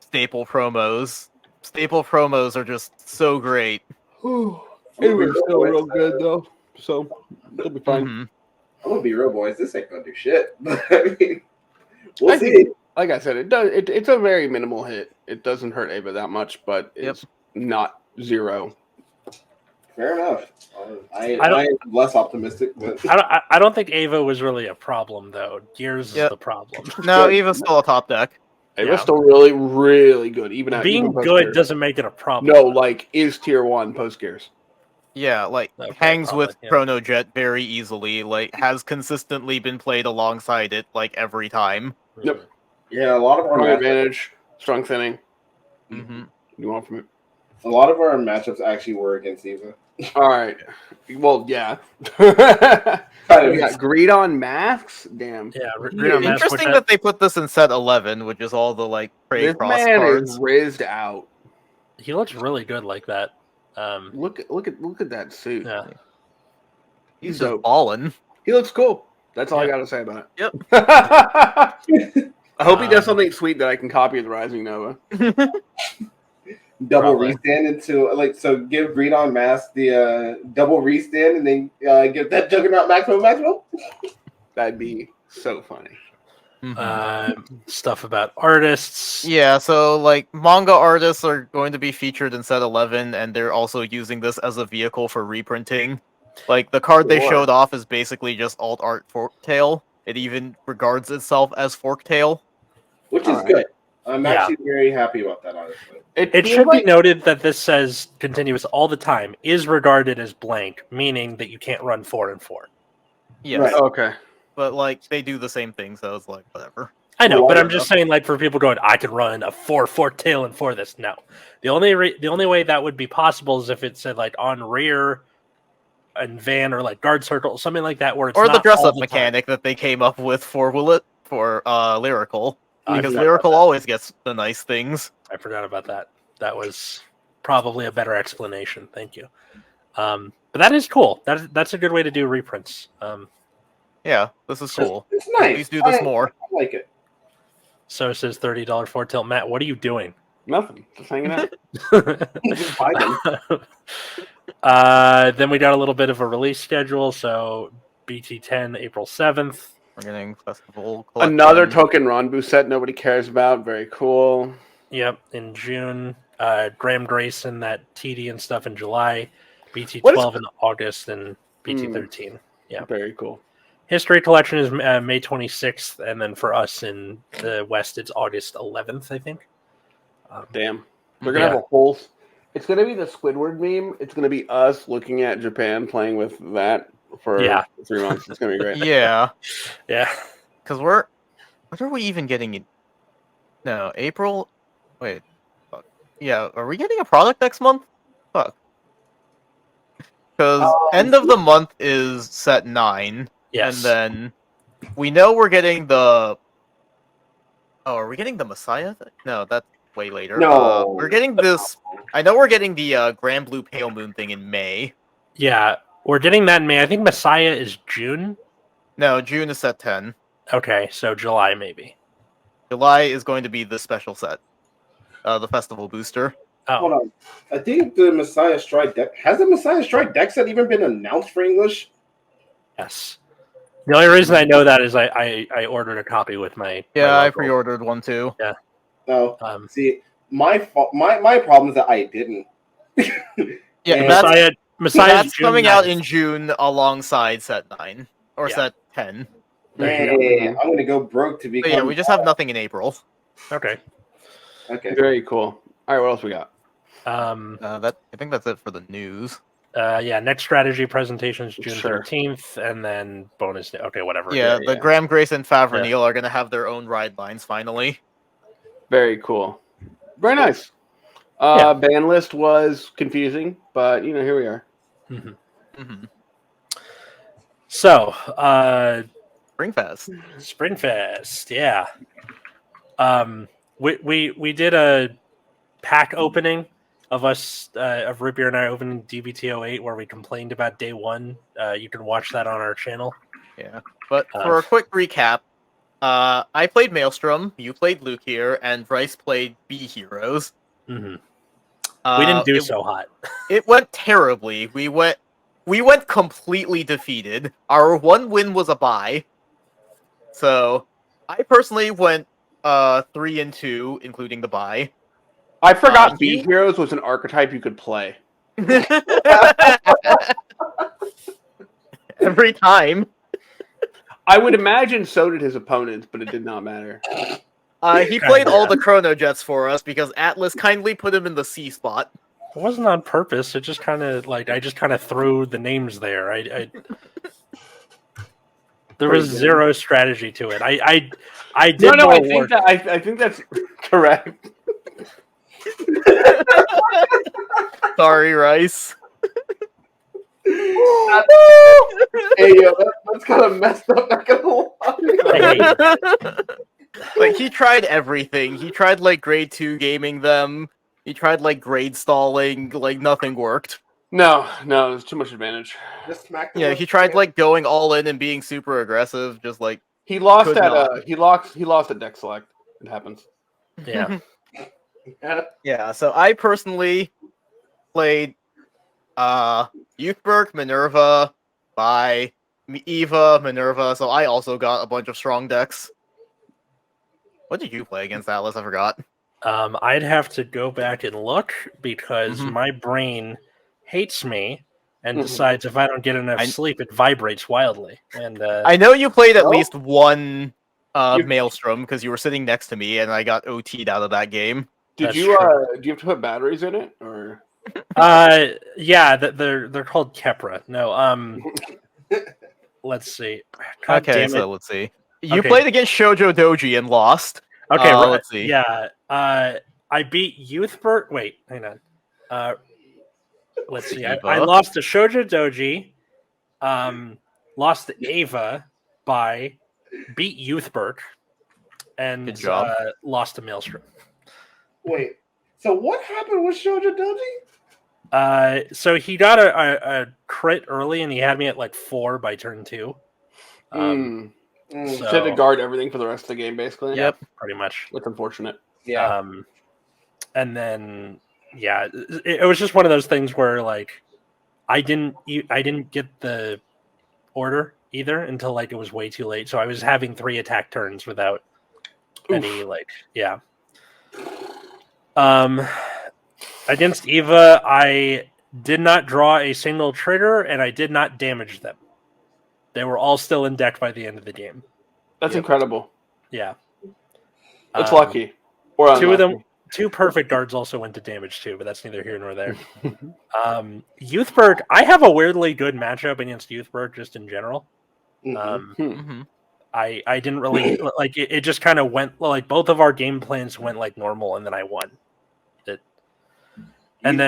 Speaker 3: staple promos. Staple promos are just so great.
Speaker 2: Ava's still real good though, so it'll be fine.
Speaker 4: I'm gonna be real, boys. This ain't gonna do shit. I mean, we'll see.
Speaker 2: Like I said, it does. It's a very minimal hit. It doesn't hurt Ava that much, but it's not zero.
Speaker 4: Fair enough. I'm less optimistic, but
Speaker 1: I don't think Ava was really a problem though. Gears is the problem.
Speaker 3: No, Ava's still a top deck.
Speaker 2: Ava's still really, really good. Even
Speaker 1: being good doesn't make it a problem.
Speaker 2: No, like is tier 1 post Gears.
Speaker 3: Yeah, like hangs with Chrono Jet very easily. Like has consistently been played alongside it like every time.
Speaker 2: Yep.
Speaker 4: Yeah, a lot of our
Speaker 2: advantage, strong thinning. You want from it?
Speaker 4: A lot of our matchups actually were against Eva.
Speaker 2: All right. Well, yeah. We got greed on masks. Damn.
Speaker 1: Yeah.
Speaker 3: Interesting that they put this in set 11, which is all the like Prey Cross
Speaker 2: man
Speaker 3: cards.
Speaker 2: Is rizzed out.
Speaker 1: He looks really good like that.
Speaker 2: Look at that suit.
Speaker 1: Yeah.
Speaker 3: He's just ballin'.
Speaker 2: He looks cool. That's all I got to say about it.
Speaker 3: Yep.
Speaker 2: I hope he does something sweet that I can copy of the Rising Nova.
Speaker 4: Double restand into give Greed on Mask the double restand and then get that Juggernaut maximum.
Speaker 2: That'd be so funny.
Speaker 1: Stuff about artists.
Speaker 3: Yeah, so like manga artists are going to be featured in set 11, and they're also using this as a vehicle for reprinting. Like the card they showed off is basically just alt art Forktail. It even regards itself as Forktail,
Speaker 4: which is good. I'm actually very happy about that, honestly.
Speaker 1: It should be noted that this says continuous all the time is regarded as blank, meaning that you can't run 4 and 4.
Speaker 3: Yes.
Speaker 2: Right. Okay.
Speaker 3: But like they do the same thing, so it's like whatever.
Speaker 1: I know, but I'm just saying, like, for people going, I could run a 4 tail and 4 this. No, the only way that would be possible is if it said like on rear and van or like guard circle, something like that, where it's
Speaker 3: or
Speaker 1: not
Speaker 3: the dress up
Speaker 1: the
Speaker 3: mechanic
Speaker 1: time.
Speaker 3: That they came up with for Lyrical, because Lyrical always gets the nice things.
Speaker 1: I forgot about that. That was probably a better explanation. Thank you. But that is cool. That's a good way to do reprints.
Speaker 3: Yeah, this is cool.
Speaker 4: It's nice.
Speaker 3: Please do this more.
Speaker 4: I like it.
Speaker 1: So it says $30 4 tilt. Matt, what are you doing?
Speaker 2: Nothing. Just hanging out.
Speaker 4: Just buy them.
Speaker 1: Then we got a little bit of a release schedule. So BT10 April 7th.
Speaker 3: We're getting Festival Collection.
Speaker 2: Another token Ronbu set nobody cares about. Very cool.
Speaker 1: Yep, in June. Graham Grayson, that TD and stuff in July. BT12 in August, and BT13. Yeah.
Speaker 2: Very cool.
Speaker 1: History Collection is May 26th, and then for us in the West, it's August 11th, I think.
Speaker 2: Damn. They're going to have a whole... It's going to be the Squidward meme. It's going to be us looking at Japan playing with that for 3 months. It's going to be great.
Speaker 3: Yeah.
Speaker 1: Yeah.
Speaker 3: Because what are we even getting in... No, April... Wait. Fuck. Yeah, are we getting a product next month? Fuck. Because end of the month is set 9.
Speaker 1: Yes.
Speaker 3: And then we know we're getting the... Oh, are we getting the Messiah thing? No, that's way later.
Speaker 4: No.
Speaker 3: We're getting this... I know we're getting the Grand Blue Pale Moon thing in May.
Speaker 1: Yeah, we're getting that in May. I think Messiah is June.
Speaker 3: No, June is set 10.
Speaker 1: Okay, so July maybe.
Speaker 3: July is going to be the special set. The Festival Booster.
Speaker 1: Oh.
Speaker 4: Hold on. I think the Messiah Strike deck... Has the Messiah Strike deck set even been announced for English?
Speaker 1: Yes. The only reason I know that is I ordered a copy with my...
Speaker 3: Yeah,
Speaker 1: my
Speaker 3: I pre-ordered one too.
Speaker 1: Yeah.
Speaker 4: No. See, my problem is that I didn't.
Speaker 3: Yeah,
Speaker 1: Messiah's June
Speaker 3: coming
Speaker 1: 9th.
Speaker 3: out in June alongside set 9. Or set 10.
Speaker 4: Man, I'm going to go broke to become...
Speaker 3: But yeah, we just have nothing in April.
Speaker 1: Okay.
Speaker 2: Very cool. All right, what else we got?
Speaker 3: I think that's it for the news.
Speaker 1: Next strategy presentations June 13th, and then bonus. Okay, whatever.
Speaker 3: Yeah, Graham, Grace, and Favre are going to have their own ride lines finally.
Speaker 2: Very cool. Very nice. Ban list was confusing, but here we are.
Speaker 1: Mm-hmm. Mm-hmm. So, Springfest, yeah. We did a pack opening of us, of Rippier and I opening DBT08, where we complained about day one. You can watch that on our channel.
Speaker 3: Yeah, but for a quick recap, I played Maelstrom, you played Luke here, and Bryce played B Heroes.
Speaker 1: Mm-hmm. We didn't do so hot.
Speaker 3: It went terribly. We went completely defeated. Our one win was a bye. So I personally went 3-2, including the bye.
Speaker 2: I forgot B Heroes was an archetype you could play.
Speaker 3: Every time.
Speaker 2: I would imagine so did his opponents, but it did not matter.
Speaker 3: He played all the Chrono Jets for us because Atlas kindly put him in the C spot.
Speaker 1: It wasn't on purpose. It just kind of I just kind of threw the names there. There was zero strategy to it. I did
Speaker 2: no. I think that's correct.
Speaker 3: Sorry, Rice.
Speaker 2: Hey, yo, that's kind of messed up. Not gonna lie.
Speaker 3: Like, he tried everything. He tried grade 2 gaming them. He tried grade stalling. Nothing worked.
Speaker 2: No, there's too much advantage.
Speaker 3: Yeah, he tried going all in and being super aggressive. Just
Speaker 2: he lost at he lost at deck select. It happens.
Speaker 1: Yeah.
Speaker 3: Yeah. So I personally played Youthberg, Minerva, Eva, Minerva. So I also got a bunch of strong decks. What did you play against Atlas? I forgot.
Speaker 1: I'd have to go back and look because my brain hates me and decides if I don't get enough sleep, it vibrates wildly. And
Speaker 3: I know you played at least one Maelstrom because you were sitting next to me and I got OT'd out of that game.
Speaker 2: Do you have to put batteries in it or?
Speaker 1: Yeah, they're called Kepra. No, let's see. God
Speaker 3: Okay,
Speaker 1: damn
Speaker 3: so
Speaker 1: it.
Speaker 3: let's see. You played against Shoujo Doji and lost.
Speaker 1: Okay,
Speaker 3: let's see.
Speaker 1: Yeah, I beat Youthbert. Wait, hang on. Let's see. I lost to Shoujo Doji. Lost to Ava beat Youthbert, and lost to Maelstrom.
Speaker 4: Wait, so what happened with Shoujo Doji?
Speaker 1: So he got a crit early, and he had me at like 4 by turn 2.
Speaker 2: So you had to guard everything for the rest of the game, basically.
Speaker 1: Yep, pretty much.
Speaker 2: That's unfortunate.
Speaker 4: Yeah.
Speaker 1: And then it was just one of those things where like I didn't get the order either until like it was way too late. So I was having 3 attack turns without any Against Eva, I did not draw a single trigger, and I did not damage them. They were all still in deck by the end of the game.
Speaker 2: That's incredible.
Speaker 1: Yeah.
Speaker 2: That's lucky. Or unlucky.
Speaker 1: 2 of them, 2 perfect guards also went to damage too, but that's neither here nor there. Youthberg, I have a weirdly good matchup against Youthberg just in general. I didn't really like it. It just kind of went like both of our game plans went like normal, and then I won. And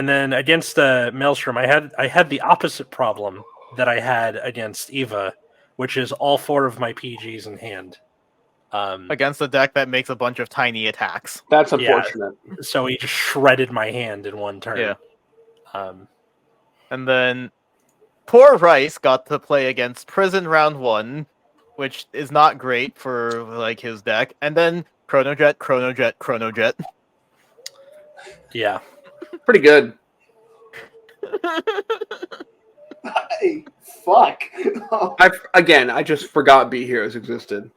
Speaker 1: then against Maelstrom, I had the opposite problem that I had against Eva, which is all 4 of my PGs in hand.
Speaker 3: Against a deck that makes a bunch of tiny attacks.
Speaker 2: That's unfortunate.
Speaker 1: Yeah, so he just shredded my hand in one turn.
Speaker 3: Yeah. And then poor Rice got to play against Prison round 1, which is not great for like his deck. And then Chronojet.
Speaker 1: Yeah.
Speaker 2: Pretty good.
Speaker 4: Hey, fuck.
Speaker 2: I just forgot B Heroes existed.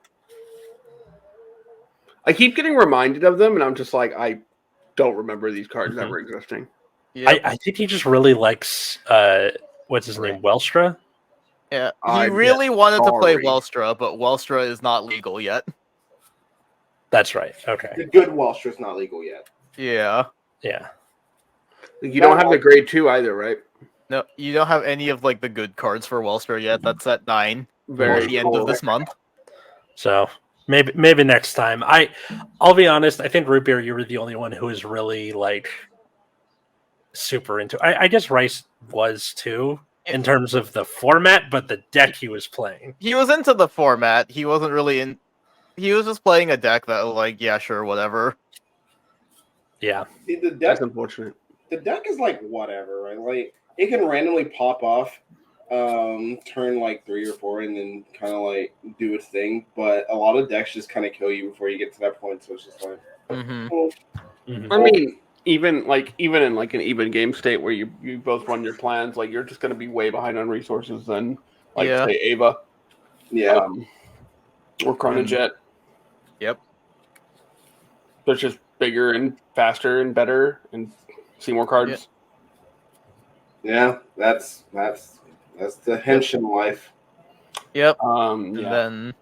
Speaker 2: I keep getting reminded of them, and I'm just like, I don't remember these cards ever existing.
Speaker 3: Yep.
Speaker 1: I think he just really likes what's his name, Welstra.
Speaker 3: Yeah, he really wanted to play Welstra, but Welstra is not legal yet.
Speaker 1: That's right. Okay.
Speaker 4: The good Welstra is not legal yet.
Speaker 3: Yeah.
Speaker 1: Yeah.
Speaker 2: You don't have the grade 2 either, right?
Speaker 3: No, you don't have any of like the good cards for Welstra yet. That's at 9 at the end of this month.
Speaker 1: So maybe next time. I'll be honest. I think Root Beer, you were the only one who was really like super into. I guess Rice was too in terms of the format, but the deck he was playing.
Speaker 3: He was into the format. He wasn't really in. He was just playing a deck that was like, yeah, sure, whatever.
Speaker 1: Yeah.
Speaker 4: See, the deck,
Speaker 2: that's unfortunate.
Speaker 4: The deck is like whatever, right? Like it can randomly pop off turn like 3 or 4 and then kind of like do its thing, but a lot of decks just kind of kill you before you get to that point, so it's just like
Speaker 2: I mean, even in like an even game state where you both run your plans, like you're just going to be way behind on resources than like say Ava or Chronojet.
Speaker 3: Yep.
Speaker 2: They're just bigger and faster and better and see more cards.
Speaker 4: Yeah, that's the Henshin life.
Speaker 3: Yep. And then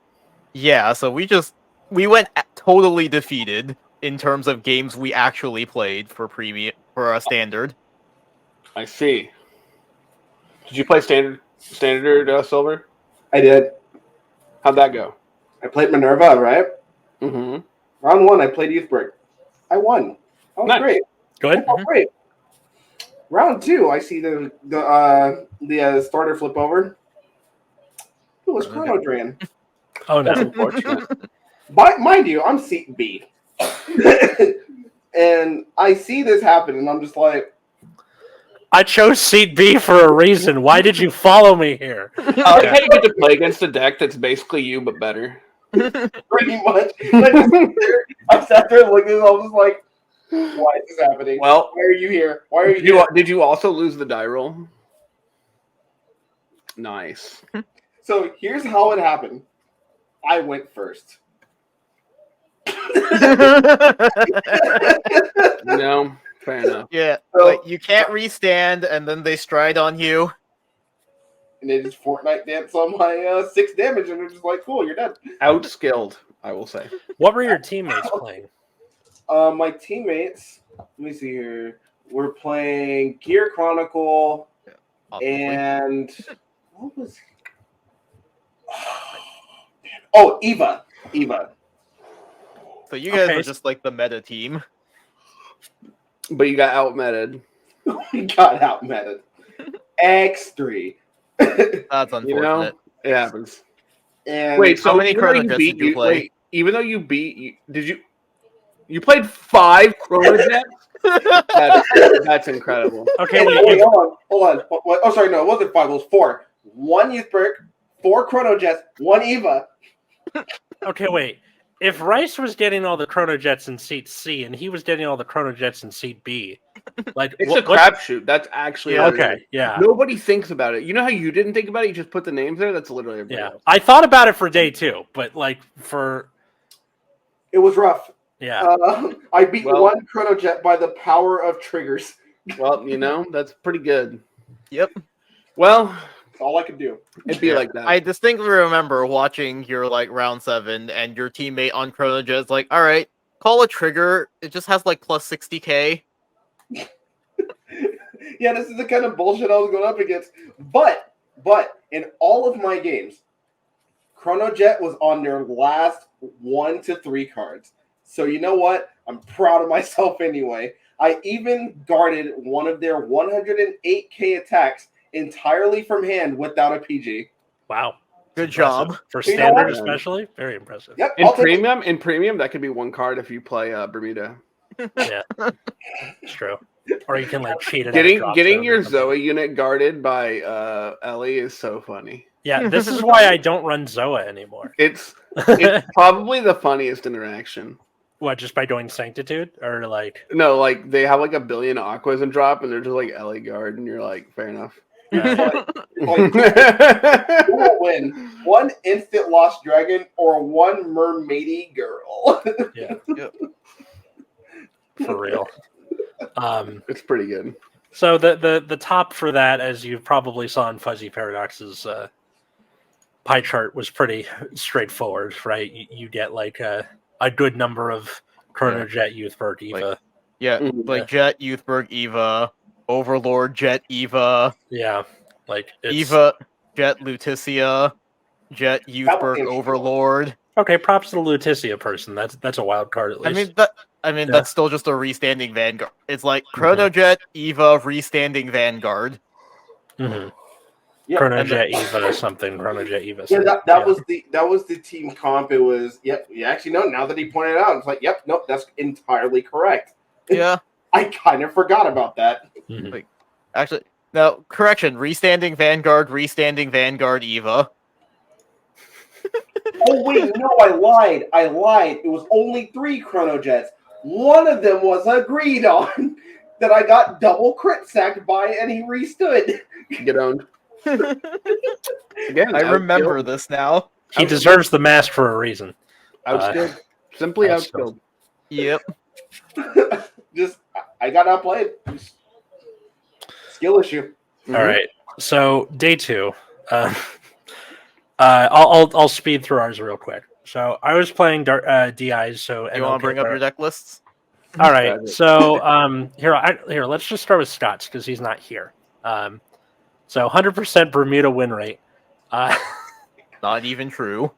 Speaker 3: so we went totally defeated in terms of games we actually played for a standard.
Speaker 2: I see. Did you play standard Silver?
Speaker 4: I did.
Speaker 2: How'd that go?
Speaker 4: I played Minerva, right?
Speaker 2: Mm-hmm.
Speaker 4: Round 1, I played Youthberg. I won. That was great.
Speaker 1: Good.
Speaker 4: Great. Round 2, I see the starter flip over. It was Chrono Drain.
Speaker 1: Oh, no.
Speaker 2: That's unfortunate.
Speaker 4: Mind you, I'm seat B. And I see this happen, and I'm just like...
Speaker 1: I chose seat B for a reason. Why did you follow me here?
Speaker 2: How you get to play against a deck that's basically you, but better.
Speaker 4: Pretty much. I sat there looking, and I was just like, why is this happening?
Speaker 2: Well,
Speaker 4: why are you here? Why are you here?
Speaker 2: Did you also lose the die roll? Nice.
Speaker 4: So here's how it happened. I went first.
Speaker 2: No, fair enough.
Speaker 3: Yeah, so, like you can't restand, and then they stride on you.
Speaker 4: and they just Fortnite dance on my 6 damage, and they're just like, cool, you're dead.
Speaker 2: Outskilled, I will say.
Speaker 1: What were your teammates playing?
Speaker 4: My teammates, let me see here. We're playing Gear Chronicle, and what was? Oh, Eva.
Speaker 3: So you guys are just like the meta team.
Speaker 2: But you got outmeted.
Speaker 4: We got outmeted. X3.
Speaker 3: That's unfortunate.
Speaker 2: You know, it happens.
Speaker 4: And
Speaker 2: wait, so
Speaker 3: how many Chrono Jets did you play?
Speaker 2: Wait, even though you beat, you played 5 Chrono Jets? That's incredible.
Speaker 1: Okay,
Speaker 4: wait, hold on. Oh, sorry, no, it wasn't 5. It was 4. 1 Youthberg, 4 Chrono Jets, 1 Eva.
Speaker 1: Okay, wait. If Rice was getting all the Chrono Jets in seat C and he was getting all the Chrono Jets in seat B, like
Speaker 2: it's a crapshoot. That's actually
Speaker 1: okay. Yeah,
Speaker 2: nobody thinks about it. You know how you didn't think about it? You just put the names there. That's literally everybody else.
Speaker 1: I thought about it for day 2, but like
Speaker 4: it was rough.
Speaker 1: Yeah,
Speaker 4: I beat 1 Chrono Jet by the power of triggers.
Speaker 2: Well, that's pretty good.
Speaker 3: Yep.
Speaker 2: Well,
Speaker 4: that's all I could do.
Speaker 2: It'd be like that.
Speaker 3: I distinctly remember watching your round 7 and your teammate on Chrono Jet's like, all right, call a trigger. It just has like plus 60k.
Speaker 4: Yeah, this is the kind of bullshit I was going up against. But in all of my games, Chrono Jet was on their last 1 to 3 cards. So you know what? I'm proud of myself anyway. I even guarded one of their 108k attacks entirely from hand without a PG.
Speaker 1: Wow.
Speaker 3: Good job.
Speaker 1: For standard especially. Very impressive.
Speaker 4: Yep.
Speaker 2: In premium, that could be 1 card if you play Bermuda.
Speaker 1: Yeah. It's true. Or you can like cheat it.
Speaker 2: Getting your Zoe unit guarded by Ellie is so funny.
Speaker 1: Yeah, this is why I don't run Zoa anymore.
Speaker 2: It's probably the funniest interaction.
Speaker 1: What, just by doing Sanctitude? Or like
Speaker 2: no, like they have like a billion aquas and drop and they're just like Ellie guard and you're like, fair enough.
Speaker 4: You will win 1 instant lost dragon or 1 mermaidy girl.
Speaker 1: Yeah. Yep. For real.
Speaker 2: It's pretty good.
Speaker 1: So the top for that, as you probably saw in Fuzzy Paradox's pie chart, was pretty straightforward, right? You get like a good number of Chrono Jet, Youthberg, Eva.
Speaker 3: Jet, Youthberg, Eva, Overlord, Jet, Eva.
Speaker 1: Yeah, like
Speaker 3: Eva, Jet, Lutetia, Jet, Youthberg, Overlord.
Speaker 1: Okay, props to the Lutetia person. That's a wild card at least.
Speaker 3: That's still just a restanding Vanguard. It's like Chrono Jet, Eva, restanding Vanguard.
Speaker 1: Mm-hmm. Yep. Chrono Jet Eva something. Chrono Jet Eva.
Speaker 4: Yeah, that was the team comp. It was actually no. Now that he pointed it out, it's like nope, that's entirely correct.
Speaker 3: Yeah,
Speaker 4: I kind of forgot about that.
Speaker 1: Mm-hmm.
Speaker 3: Actually, no, correction. Restanding Vanguard, Eva.
Speaker 4: Oh wait, no, I lied. It was only 3 Chrono Jets. One of them was agreed on that I got double crit sacked by, and he restood.
Speaker 2: Get owned.
Speaker 3: Again, I remember this now.
Speaker 1: He deserves the mask for a reason.
Speaker 2: Outskilled. Simply outskilled.
Speaker 3: Yep.
Speaker 4: I got outplayed. Skill issue.
Speaker 1: Mm-hmm. All right. So day 2. I'll speed through ours real quick. So I was playing DIs. So
Speaker 3: you want to bring up your deck lists?
Speaker 1: All right. So here, let's just start with Scott's because he's not here. So 100% Bermuda win rate.
Speaker 3: Not even true.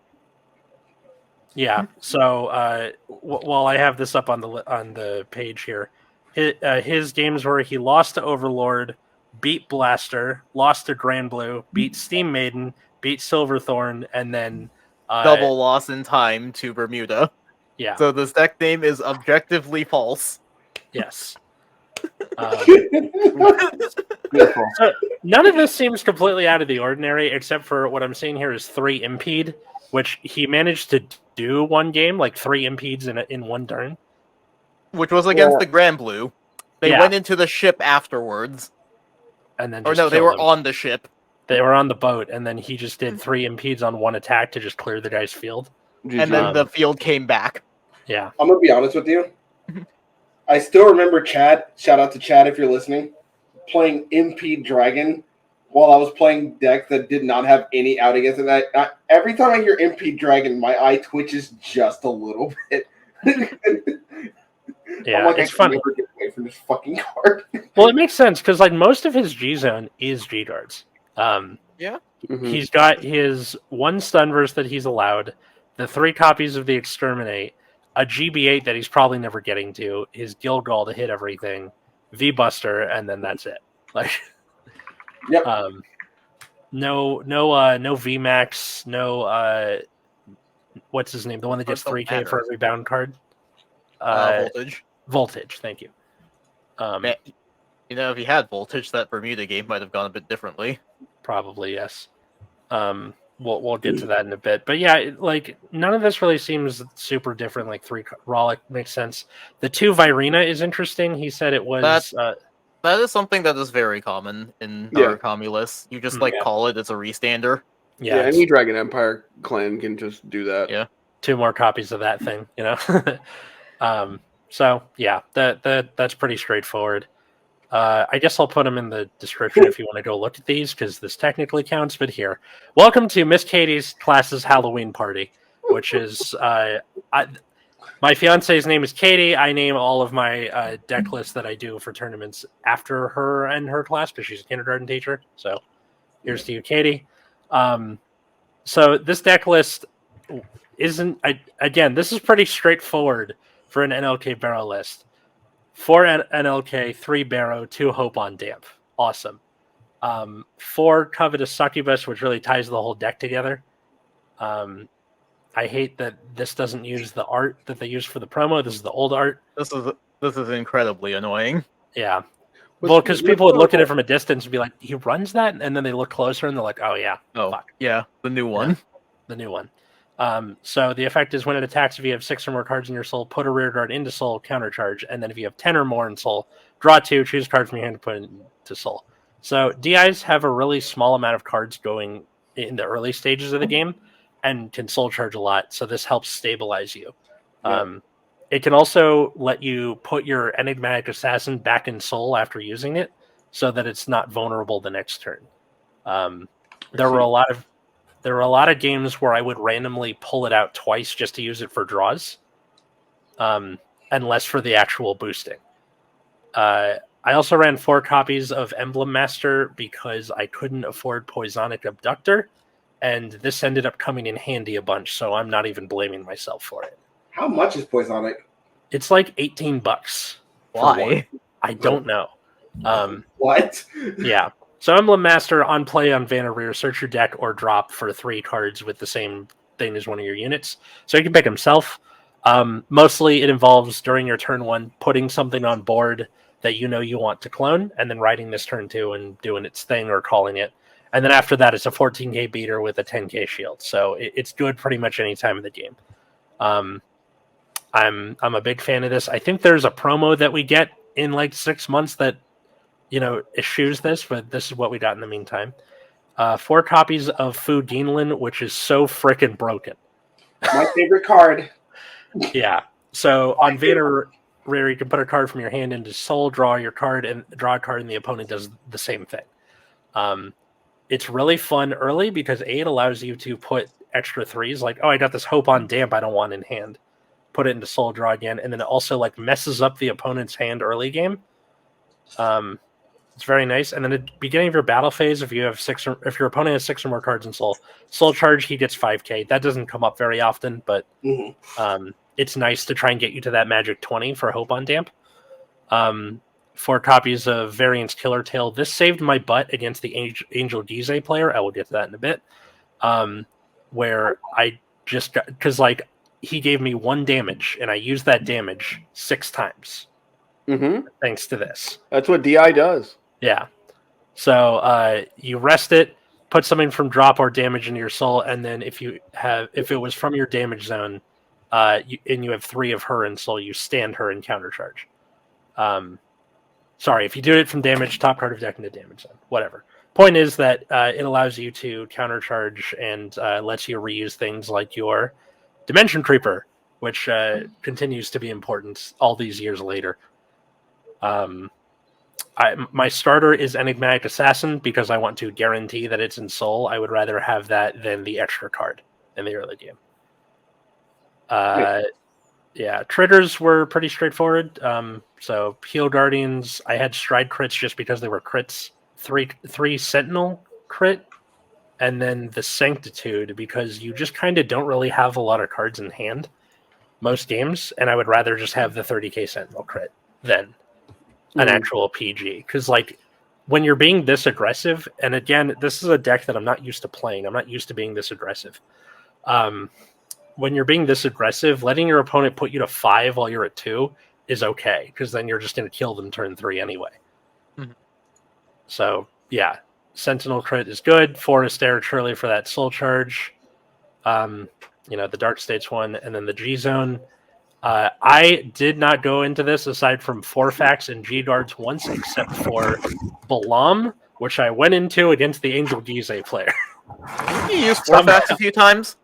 Speaker 1: Yeah. So while I have this up on the page here, his games were he lost to Overlord, beat Blaster, lost to Grand Blue, beat Steam Maiden, beat Silverthorn, and then
Speaker 3: double loss in time to Bermuda.
Speaker 1: Yeah.
Speaker 3: So this deck name is objectively false.
Speaker 1: Yes. So none of this seems completely out of the ordinary, except for what I'm seeing here is 3 Impede, which he managed to do one game, like 3 Impedes in one turn.
Speaker 3: Which was against the Grand Blue. They went into the ship afterwards.
Speaker 1: And then
Speaker 3: they were on the ship.
Speaker 1: They were on the boat, and then he just did 3 Impedes on one attack to just clear the guy's field.
Speaker 3: And then the field came back.
Speaker 1: Yeah.
Speaker 4: I'm going to be honest with you. I still remember Chad. Shout out to Chad if you're listening. Playing Impede Dragon while I was playing decks that did not have any out against it. Every time I hear MP Dragon, my eye twitches just a little bit.
Speaker 1: Yeah,
Speaker 4: I'm like,
Speaker 1: it's
Speaker 4: I can
Speaker 1: funny.
Speaker 4: never get away from this fucking card.
Speaker 1: Well, it makes sense because like most of his G zone is G guards.
Speaker 3: Yeah.
Speaker 2: Mhm.
Speaker 1: He's got his 1 Stunverse that he's allowed, the 3 copies of the Exterminate, a GB8 that he's probably never getting to, his Gilgal to hit everything, V-Buster, and then that's it. Like,
Speaker 4: Yep.
Speaker 1: no VMAX, no what's his name? The one that gets
Speaker 3: Cards don't
Speaker 1: 3K
Speaker 3: matter.
Speaker 1: for every bound card.
Speaker 3: Voltage.
Speaker 1: Voltage. Thank you.
Speaker 3: You know, if he had Voltage, that Bermuda game might have gone a bit differently.
Speaker 1: Probably yes. We'll get to that in a bit, but yeah, like none of this really seems super different. Like 3 Rollick makes sense. The 2 Virina is interesting. He said it was
Speaker 3: that is something that is very common in Narukami lists. You just call it. It's a restander.
Speaker 2: Yeah, any Dragon Empire clan can just do that.
Speaker 3: Yeah,
Speaker 1: 2 more copies of that thing. You know. So yeah, that's pretty straightforward. I guess I'll put them in the description if you want to go look at these, because this technically counts. But here, welcome to Miss Katie's class's Halloween party, which is my fiance's name is Katie. I name all of my deck lists that I do for tournaments after her and her class because she's a kindergarten teacher. So here's to you, Katie. So this deck list isn't. Again, this is pretty straightforward for an NLK barrel list. 4 NLK, 3 Barrow, 2 Hope on Damp. Awesome. 4 Covetous Succubus, which really ties the whole deck together. I hate that this doesn't use the art that they use for the promo. This is the old art.
Speaker 3: This is incredibly annoying.
Speaker 1: Yeah. Well, because people would look at it from a distance and be like, he runs that? And then they look closer and they're like, oh, yeah. Fuck.
Speaker 3: Yeah, the new one.
Speaker 1: Yeah, the new one. So the effect is when it attacks, if you have 6 or more cards in your soul, put a rear guard into soul, countercharge, and then if you have 10 or more in soul, draw 2, choose a card from your hand to put into soul. So DIs have a really small amount of cards going in the early stages of the game and can soul charge a lot, so this helps stabilize you. Yeah. It can also let you put your Enigmatic Assassin back in soul after using it, so that it's not vulnerable the next turn. There were a lot of games where I would randomly pull it out twice just to use it for draws, and less for the actual boosting. I also ran 4 copies of Emblem Master because I couldn't afford Poisonic Abductor, and this ended up coming in handy a bunch, so I'm not even blaming myself for it.
Speaker 4: How much is Poisonic?
Speaker 1: It's like $18.
Speaker 3: Why?
Speaker 1: I don't know.
Speaker 4: What?
Speaker 1: Yeah. So Emblem Master on play on Vanna Rear, search your deck or drop for 3 cards with the same thing as one of your units. So you can pick himself. Mostly it involves during your turn 1 putting something on board that you know you want to clone, and then writing this turn 2 and doing its thing or calling it. And then after that, it's a 14k beater with a 10k shield. So it's good pretty much any time of the game. I'm a big fan of this. I think there's a promo that we get in like 6 months that eschews this, but this is what we got in the meantime. 4 copies of Fu Ginlin, which is so frickin' broken.
Speaker 4: My favorite card.
Speaker 1: Yeah. So on Vanna Rear, you can put a card from your hand into soul, draw your card, and draw a card, and the opponent does the same thing. It's really fun early because it allows you to put extra 3s, like, oh, I got this Hope on Damp I don't want in hand. Put it into soul, draw again, and then it also like messes up the opponent's hand early game. It's very nice. And then at the beginning of your battle phase, if your opponent has 6 or more cards in soul charge, he gets 5k. That doesn't come up very often, but it's nice to try and get you to that magic 20 for Hope on Damp. 4 copies of Variance Killer Tail. This saved my butt against the Angel Gize player. I will get to that in a bit. Where I just got, because like he gave me 1 damage and I used that damage 6 times. Thanks to this.
Speaker 2: That's what DI does.
Speaker 1: Yeah. So you rest it, put something from drop or damage into your soul, and then if it was from your damage zone, and you have 3 of her in soul, you stand her and countercharge. Sorry, if you do it from damage, top card of deck into damage zone, whatever. Point is that it allows you to countercharge and lets you reuse things like your Dimension Creeper, which continues to be important all these years later. my starter is Enigmatic Assassin because I want to guarantee that it's in Soul. I would rather have that than the extra card in the early game. Yeah, triggers were pretty straightforward. So Heal Guardians, I had Stride crits just because they were crits. Three Sentinel crit, and then the Sanctitude because you just kind of don't really have a lot of cards in hand most games, and I would rather just have the 30k Sentinel crit than an actual PG. Because like when you're being this aggressive, and again, this is a deck that I'm not used to playing. I'm not used to being this aggressive. When you're being this aggressive, letting your opponent put you to 5 while you're at 2 is okay, because then you're just going to kill them turn 3 anyway. Mm-hmm. So, yeah, Sentinel crit is good. Forest Air Shirley for that soul charge. The Dark States one, and then the G Zone. I did not go into this aside from Forfax and G Guards once, except for Balam, which I went into against the Angel Gize player.
Speaker 3: You used Forfax a few times?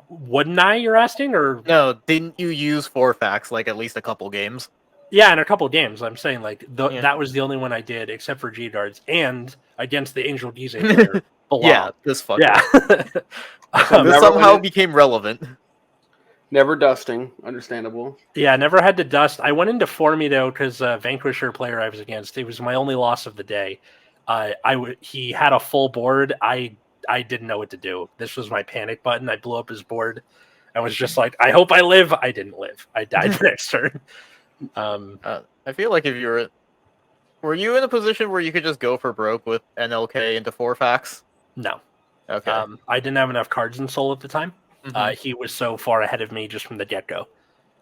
Speaker 1: Wouldn't I, you're asking? Or
Speaker 3: no, didn't you use Forfax like at least a couple games?
Speaker 1: Yeah, in a couple games. I'm saying that was the only one I did, except for G Guards and against the Angel Gize player.
Speaker 3: Yeah, this fucker.
Speaker 1: Yeah.
Speaker 3: This somehow became relevant.
Speaker 2: Never dusting, understandable.
Speaker 1: Yeah, never had to dust. I went into Formy though because Vanquisher player I was against. It was my only loss of the day. He had a full board. I didn't know what to do. This was my panic button. I blew up his board. I was just like, I hope I live. I didn't live. I died the next turn.
Speaker 3: I feel like if were you in a position where you could just go for broke with NLK into Forfax?
Speaker 1: No.
Speaker 3: Okay.
Speaker 1: I didn't have enough cards in Soul at the time.
Speaker 3: Mm-hmm.
Speaker 1: He was so far ahead of me just from the get-go.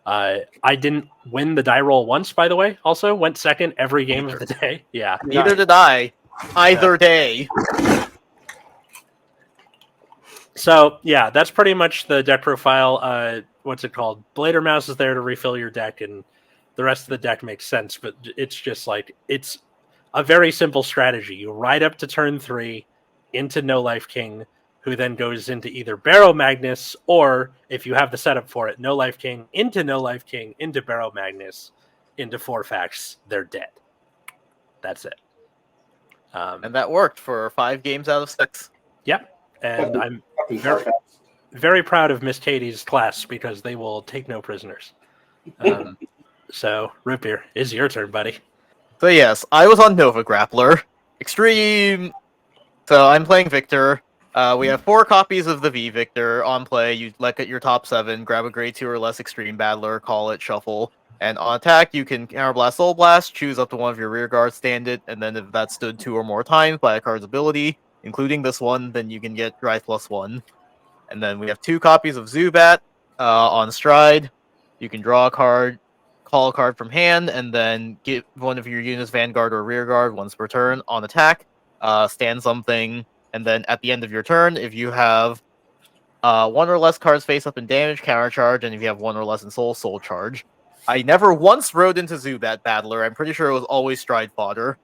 Speaker 1: I didn't win the die roll once, by the way. Also, went second every game of the day. Yeah.
Speaker 3: Neither did I. Either day.
Speaker 1: So, yeah, that's pretty much the deck profile. What's it called? Blader Mouse is there to refill your deck, and the rest of the deck makes sense, but it's just like, it's a very simple strategy. You ride up to turn 3 into No Life King, who then goes into either Barrow Magnus, or if you have the setup for it, No Life King, into Barrow Magnus, into Forfax, they're dead. That's it.
Speaker 3: And that worked for 5 games out of 6.
Speaker 1: Yep. And I'm very proud of Miss Katie's class because they will take no prisoners. So, Root Beer, is your turn, buddy.
Speaker 3: So yes, I was on Nova Grappler. Extreme. So I'm playing Victor. We have 4 copies of the V Victor on play. You look at your top 7, grab a grade 2 or less Extreme Battler, call it, shuffle. And on attack, you can Counterblast, Soul Blast, choose up to one of your rear guards, stand it, and then if that stood 2 or more times by a card's ability, including this one, then you can get Drive +1. And then we have 2 copies of Zubat on Stride. You can draw a card, call a card from hand, and then get one of your units Vanguard or Rear Guard once per turn on attack, stand something, and then at the end of your turn, if you have 1 or less cards face up in damage, counter charge, and if you have 1 or less in soul, soul charge. I never once rode into Zubat Battler. I'm pretty sure it was always Stride fodder.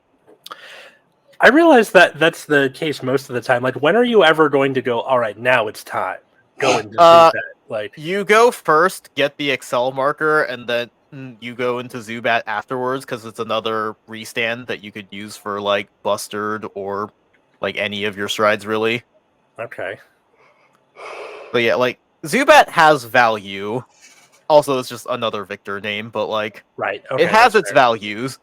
Speaker 1: I realize that that's the case most of the time. Like, when are you ever going to go, all right, now it's time? Go into Zubat. Like,
Speaker 3: you go first, get the Excel marker, and then you go into Zubat afterwards because it's another restand that you could use for like Bustard or like any of your strides, really.
Speaker 1: Okay.
Speaker 3: But yeah, like Zubat has value. Also, it's just another Victor name, but like
Speaker 1: right, okay,
Speaker 3: it has its values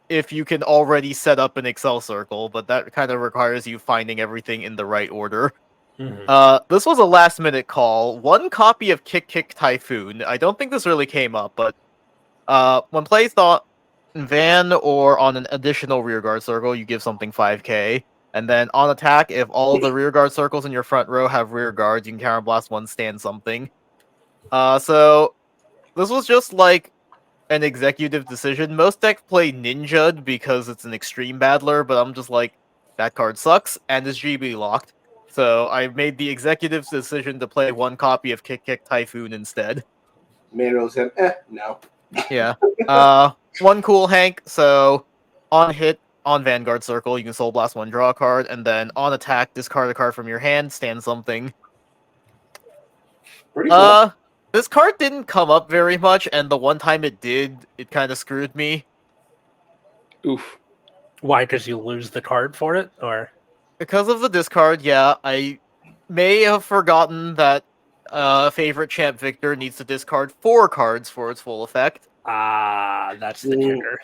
Speaker 3: if you can already set up an Excel circle, but that kind of requires you finding everything in the right order.
Speaker 1: Mm-hmm.
Speaker 3: This was a last-minute call. 1 copy of Kick Typhoon. I don't think this really came up, but when plays on Van or on an additional rearguard circle, you give something 5k. And then on attack, if all of the rearguard circles in your front row have rear guards, you can counterblast 1, stand something. So this was just like an executive decision. Most decks play Ninja'd because it's an extreme battler, but I'm just like, that card sucks and is GB locked. So I made the executive decision to play 1 copy of Kick Typhoon instead.
Speaker 4: Mando said, no.
Speaker 3: Yeah. 1 cool Hank, so on hit, on Vanguard Circle, you can Soul Blast 1, draw a card, and then on attack, discard a card from your hand, stand something.
Speaker 4: Pretty cool.
Speaker 3: This card didn't come up very much, and the one time it did, it kind of screwed me.
Speaker 2: Oof.
Speaker 1: Why? Because you lose the card for it, or
Speaker 3: Because of the discard, yeah, I may have forgotten that favorite champ Victor needs to discard 4 cards for its full effect.
Speaker 1: that's the
Speaker 2: Ooh.
Speaker 1: kicker.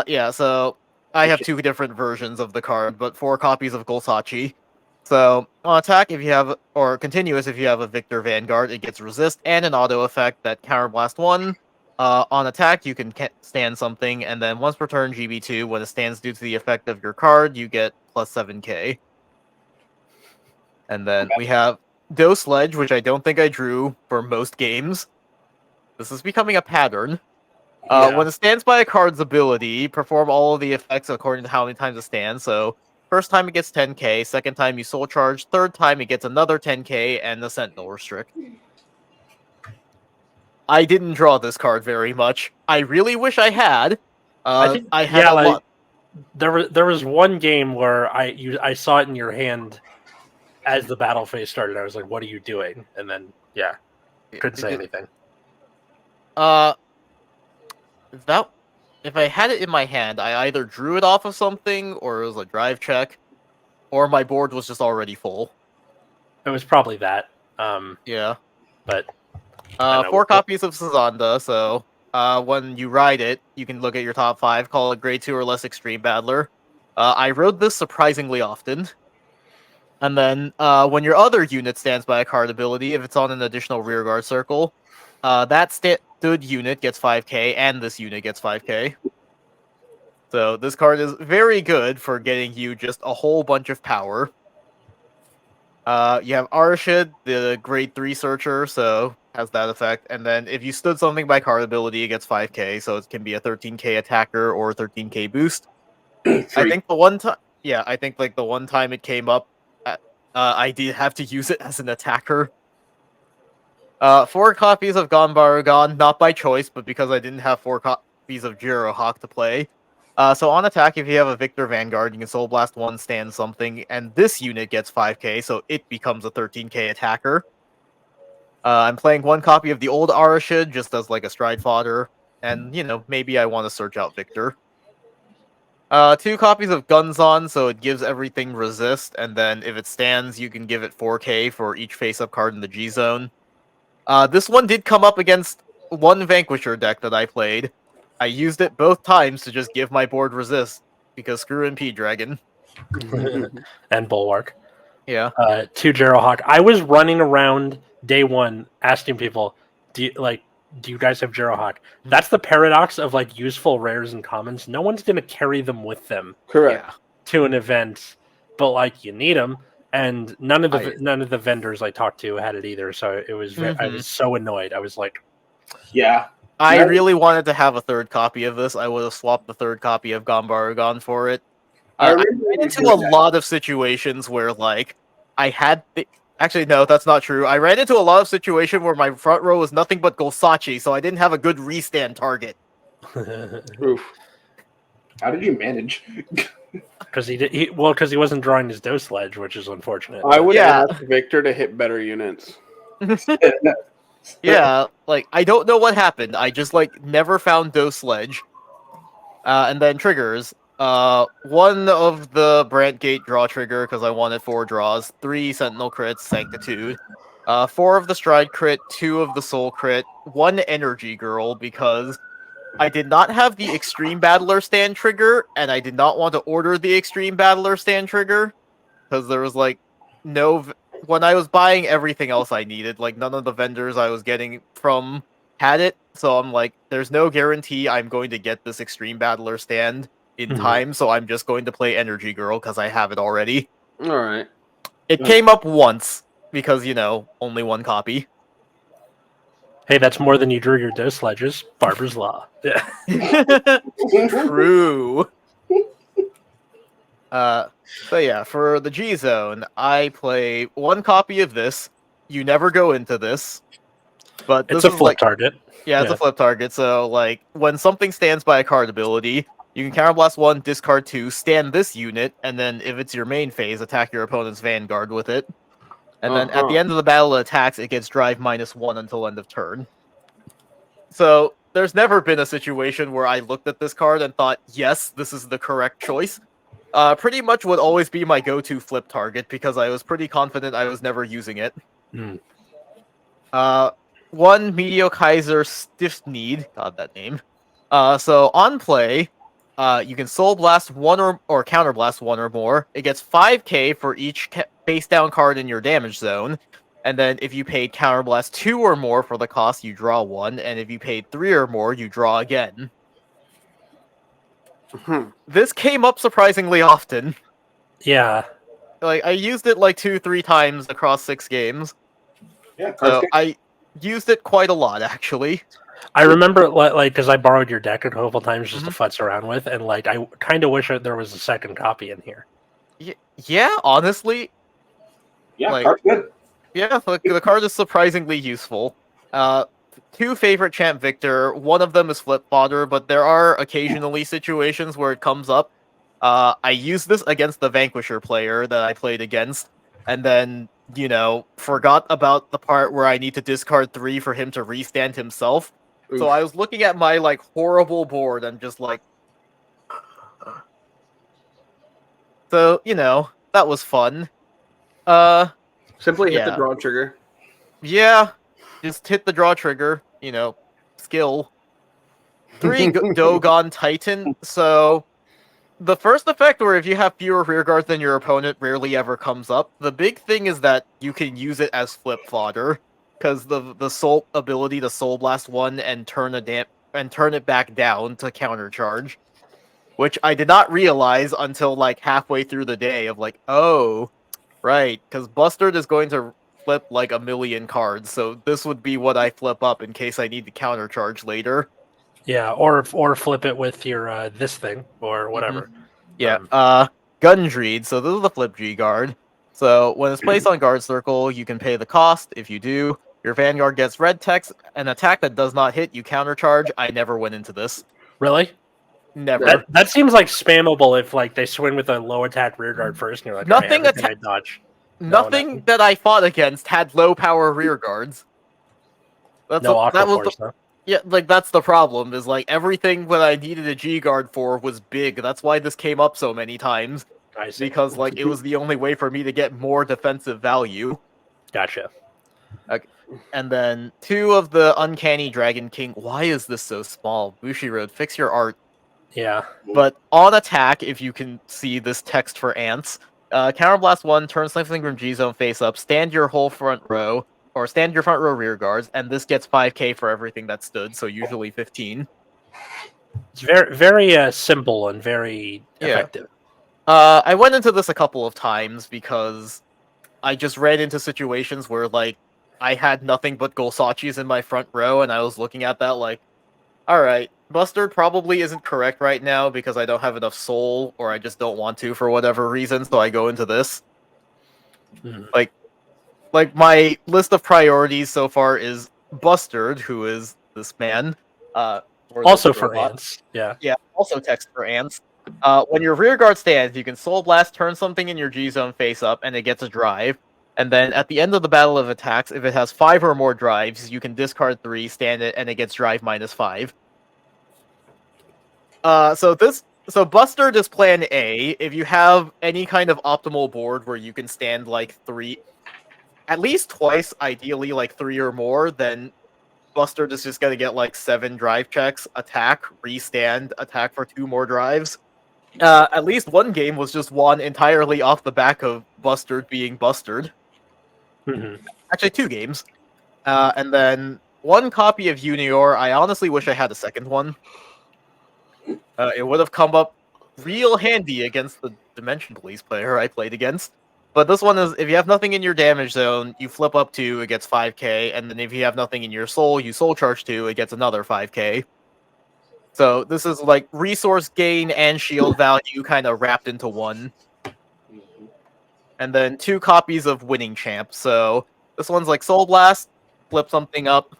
Speaker 3: Yeah, so I have 2 different versions of the card, but 4 copies of Golsachi. So, on attack, if you have, or continuous, if you have a Victor Vanguard, it gets resist and an auto effect that counterblast 1. On attack, you can stand something, and then once per turn, GB2, when it stands due to the effect of your card, you get plus 7k. And then we have Dose Ledge, which I don't think I drew for most games. This is becoming a pattern. When it stands by a card's ability, perform all of the effects according to how many times it stands. So, first time it gets 10k, second time you soul charge, third time it gets another 10k, and the Sentinel restrict. I didn't draw this card very much. I really wish I had. I had a lot.
Speaker 1: There was one game where I saw it in your hand as the battle phase started. I was like, "What are you doing?" And then couldn't say anything.
Speaker 3: If I had it in my hand, I either drew it off of something, or it was a drive check, or my board was just already full.
Speaker 1: It was probably that.
Speaker 3: Yeah.
Speaker 1: But
Speaker 3: 4 copies of Sazanda, so when you ride it, you can look at your top 5, call it grade 2 or less extreme battler. I rode this surprisingly often. And then when your other unit stands by a card ability, if it's on an additional rearguard circle, that stood unit gets 5k, and this unit gets 5k. So this card is very good for getting you just a whole bunch of power. You have Arashid, the grade 3 searcher, so has that effect. And then if you stood something by card ability, it gets 5k, so it can be a 13k attacker or 13k boost. I think the one time, I think like the one time it came up, I did have to use it as an attacker. 4 copies of Ganbarugan, not by choice, but because I didn't have 4 copies of Jirohawk to play. So on attack, if you have a Victor Vanguard, you can Soul Blast 1, stand something, and this unit gets 5k, so it becomes a 13k attacker. I'm playing 1 copy of the old Arashid, just as like a stride fodder, and, maybe I want to search out Victor. 2 copies of Gunzon, so it gives everything resist, and then if it stands, you can give it 4k for each face-up card in the G-Zone. This one did come up against one Vanquisher deck that I played. I used it both times to just give my board resist, because screw MP Dragon.
Speaker 1: And Bulwark.
Speaker 3: Yeah.
Speaker 1: 2 Jirohawk. I was running around day 1 asking people, do you guys have Jirohawk? That's the paradox of like useful rares and commons. No one's going to carry them with them.
Speaker 2: Correct.
Speaker 1: To an event, but like you need them, and none of the vendors I talked to had it either. So it was I was so annoyed. I was like,
Speaker 4: yeah.
Speaker 3: I really wanted to have a 3rd copy of this. I would have swapped the 3rd copy of Ganbarugan for it. I ran into a lot of situations where like I had actually, no, that's not true. I ran into a lot of situations where my front row was nothing but Golsachi, so I didn't have a good restand target.
Speaker 2: Oof.
Speaker 4: How did you manage?
Speaker 1: Because he wasn't drawing his Dose Ledge, which is unfortunate.
Speaker 2: I would ask Victor to hit better units.
Speaker 3: Yeah, like, I don't know what happened. I just, like, never found Dose Ledge. And then triggers. 1 of the Brantgate draw trigger, because I wanted 4 draws. 3 Sentinel crits, Sanctitude. 4 of the Stride crit, 2 of the Soul crit. 1 Energy Girl, because I did not have the Extreme Battler stand trigger, and I did not want to order the Extreme Battler stand trigger, because there was, like, no... When I was buying everything else I needed, like, none of the vendors I was getting from had it, so I'm like, there's no guarantee I'm going to get this Extreme Battler stand in time, so I'm just going to play Energy Girl, because I have it already.
Speaker 2: Alright.
Speaker 3: It came up once, because, only 1 copy.
Speaker 1: Hey, that's more than you drew your Dose Ledges. Barber's Law. Yeah.
Speaker 3: True. So yeah, for the G-Zone, I play 1 copy of this. You never go into this. But this
Speaker 1: it's a
Speaker 3: is
Speaker 1: flip target.
Speaker 3: Yeah, it's a flip target. So, like, when something stands by a card ability, you can counterblast 1, discard 2, stand this unit, and then if it's your main phase, attack your opponent's Vanguard with it. And then at the end of the battle it attacks, it gets drive -1 until end of turn. So, there's never been a situation where I looked at this card and thought, yes, this is the correct choice. Pretty much would always be my go-to flip target because I was pretty confident I was never using it. One Meteor Kaiser Stiff Need, God, that name. So on play, you can Soul Blast one or Counter Blast one or more. It gets 5k for each face down card in your damage zone. And then if you paid Counter Blast 2 or more for the cost, you draw 1. And if you paid 3 or more, you draw again. This came up surprisingly often.
Speaker 1: Yeah.
Speaker 3: Like, I used it like 2-3 times across 6 games.
Speaker 4: Yeah,
Speaker 3: so I used it quite a lot, actually.
Speaker 1: I remember, like, because I borrowed your deck a couple times just to futz around with, and, like, I kind of wish there was a second copy in here.
Speaker 3: Yeah, honestly.
Speaker 4: Yeah,
Speaker 3: like,
Speaker 4: card's good.
Speaker 3: Yeah, the card is surprisingly useful. 2 favorite Champ Victor. One of them is Flip Fodder, but there are occasionally situations where it comes up. I used this against the Vanquisher player that I played against, and then, you know, forgot about the part where I need to discard 3 for him to restand himself. Oof. So I was looking at my, like, horrible board and just like... So, you know, that was fun.
Speaker 2: Simply hit the draw trigger.
Speaker 3: Yeah, just hit the draw trigger, you know, skill. 3 Dogon Titan, so... The first effect, where if you have fewer rearguards than your opponent, rarely ever comes up. The big thing is that you can use it as flip fodder, because the soul ability to Soul Blast 1 and turn it back down to countercharge, which I did not realize until like halfway through the day. Of like, oh, right, because Bustard is going to flip like 1,000,000 cards, so this would be what I flip up in case I need to countercharge later.
Speaker 1: Yeah, or flip it with your this thing or whatever.
Speaker 3: Yeah. Gundreed. So this is the flip G guard. So when it's placed on guard circle, you can pay the cost. If you do, your Vanguard gets red text. An attack that does not hit, you countercharge. I never went into this.
Speaker 1: Really?
Speaker 3: Never.
Speaker 1: That seems like spammable if like they swing with a low attack rear guard first, and you're like,
Speaker 3: nothing
Speaker 1: right, I dodge.
Speaker 3: Nothing that I fought against had low power rear guards.
Speaker 1: That was the.
Speaker 3: Yeah, like, that's the problem, is, like, everything that I needed a G-Guard for was big. That's why this came up so many times. Because, like, it was the only way for me to get more defensive value.
Speaker 1: Gotcha.
Speaker 3: Okay. And then 2 of the Uncanny Dragon King. Why is this so small? Bushiroad, fix your art.
Speaker 1: Yeah.
Speaker 3: But on attack, if you can see this text for ants, Counterblast 1, turn something from G-Zone face up, stand your whole front row, or stand your front row rear guards, and this gets 5k for everything that stood, so usually 15.
Speaker 1: It's very, very simple and very effective.
Speaker 3: I went into this a couple of times because I just ran into situations where, like, I had nothing but Golsachis in my front row, and I was looking at that like, alright, Bustard probably isn't correct right now because I don't have enough soul, or I just don't want to for whatever reason, so I go into this. Like, my list of priorities so far is Bustard, who is this man.
Speaker 1: Also for ants. Yeah.
Speaker 3: Yeah, also text for ants. When your rear guard stands, you can Soul Blast, turn something in your G-Zone face up, and it gets a drive. And then at the end of the battle of attacks, if it has 5 or more drives, you can discard 3, stand it, and it gets drive -5. So Bustard is plan A. If you have any kind of optimal board where you can stand like 3... at least twice, ideally, like 3 or more, then Bustard is just going to get like 7 drive checks, attack, restand, attack for 2 more drives. At least one game was just won entirely off the back of Bustard being Bustard. Actually, 2 games. And then 1 copy of Junior. I honestly wish I had a second one. It would have come up real handy against the Dimension Police player I played against. But this one is, if you have nothing in your damage zone, you flip up 2, it gets 5k, and then if you have nothing in your soul, you soul charge 2, it gets another 5k. So this is like resource gain and shield value kind of wrapped into one. And then 2 copies of Winning Champ. So this one's like Soul Blast, flip something up.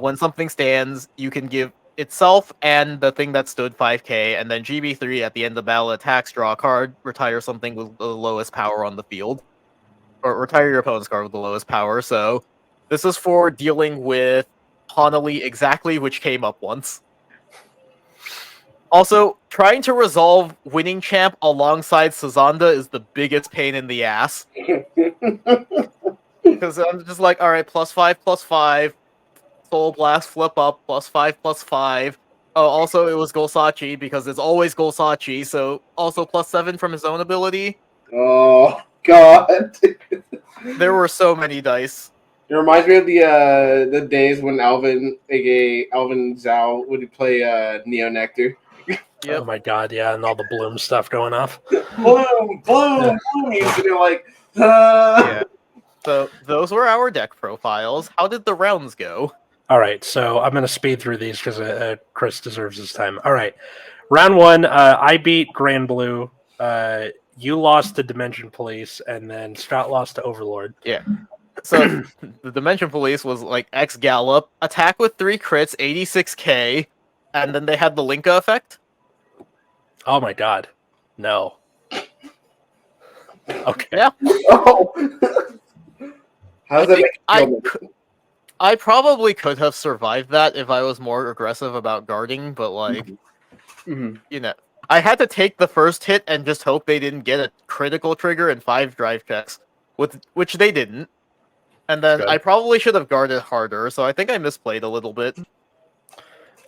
Speaker 3: When something stands, you can give itself and the thing that stood 5k, and then GB3 at the end of battle attacks, draw a card, retire something with the lowest power on the field. Or retire your opponent's card with the lowest power. So this is for dealing with Honolulu exactly, which came up once. Also, trying to resolve winning champ alongside Sazanda is the biggest pain in the ass. Because I'm just like, alright, +5/+5, Soul Blast, flip up, +5/+5. Oh, also, it was Golsachi, because it's always Golsachi, so also +7 from his own ability.
Speaker 4: Oh, God.
Speaker 3: There were so many dice.
Speaker 4: It reminds me of the days when Alvin, aka Alvin Zhao, would play Neo Nectar.
Speaker 3: Yep.
Speaker 1: Oh my god, yeah, and all the bloom stuff going off.
Speaker 4: Bloom, bloom, bloom, and you're like,
Speaker 3: Yeah. So those were our deck profiles. How did the rounds go?
Speaker 1: All right, so I'm going to speed through these because Chris deserves his time. All right, round 1, I beat Grand Blue. You lost to Dimension Police, and then Scott lost to Overlord.
Speaker 3: Yeah. So the Dimension Police was like X Gallop, attack with 3 crits, 86k, and then they had the Linka effect.
Speaker 1: Oh my god, no. Okay.
Speaker 3: Yeah.
Speaker 4: oh. How does that make you feel?
Speaker 3: I probably could have survived that if I was more aggressive about guarding, but like, you know, I had to take the first hit and just hope they didn't get a critical trigger and 5 drive checks, which they didn't. And then
Speaker 1: Good.
Speaker 3: I probably should have guarded harder, so I think I misplayed a little bit.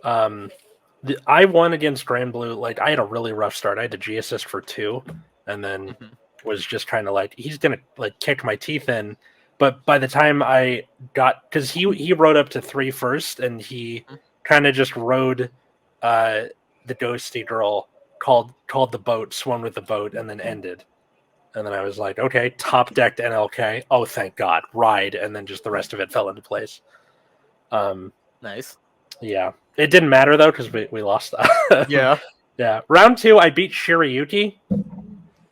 Speaker 1: I won against Grand Blue. Like, I had a really rough start. I had a G assist for 2, and then was just kind of like, he's gonna like kick my teeth in. But by the time I got, because he rode up to 3 first, and he kind of just rode the ghosty girl, called the boat, swung with the boat, and then ended. And then I was like, okay, top decked NLK. Oh, thank God, ride, and then just the rest of it fell into place.
Speaker 3: Nice.
Speaker 1: Yeah, it didn't matter though because we lost.
Speaker 3: Yeah.
Speaker 1: Yeah. Round 2, I beat Shirayuki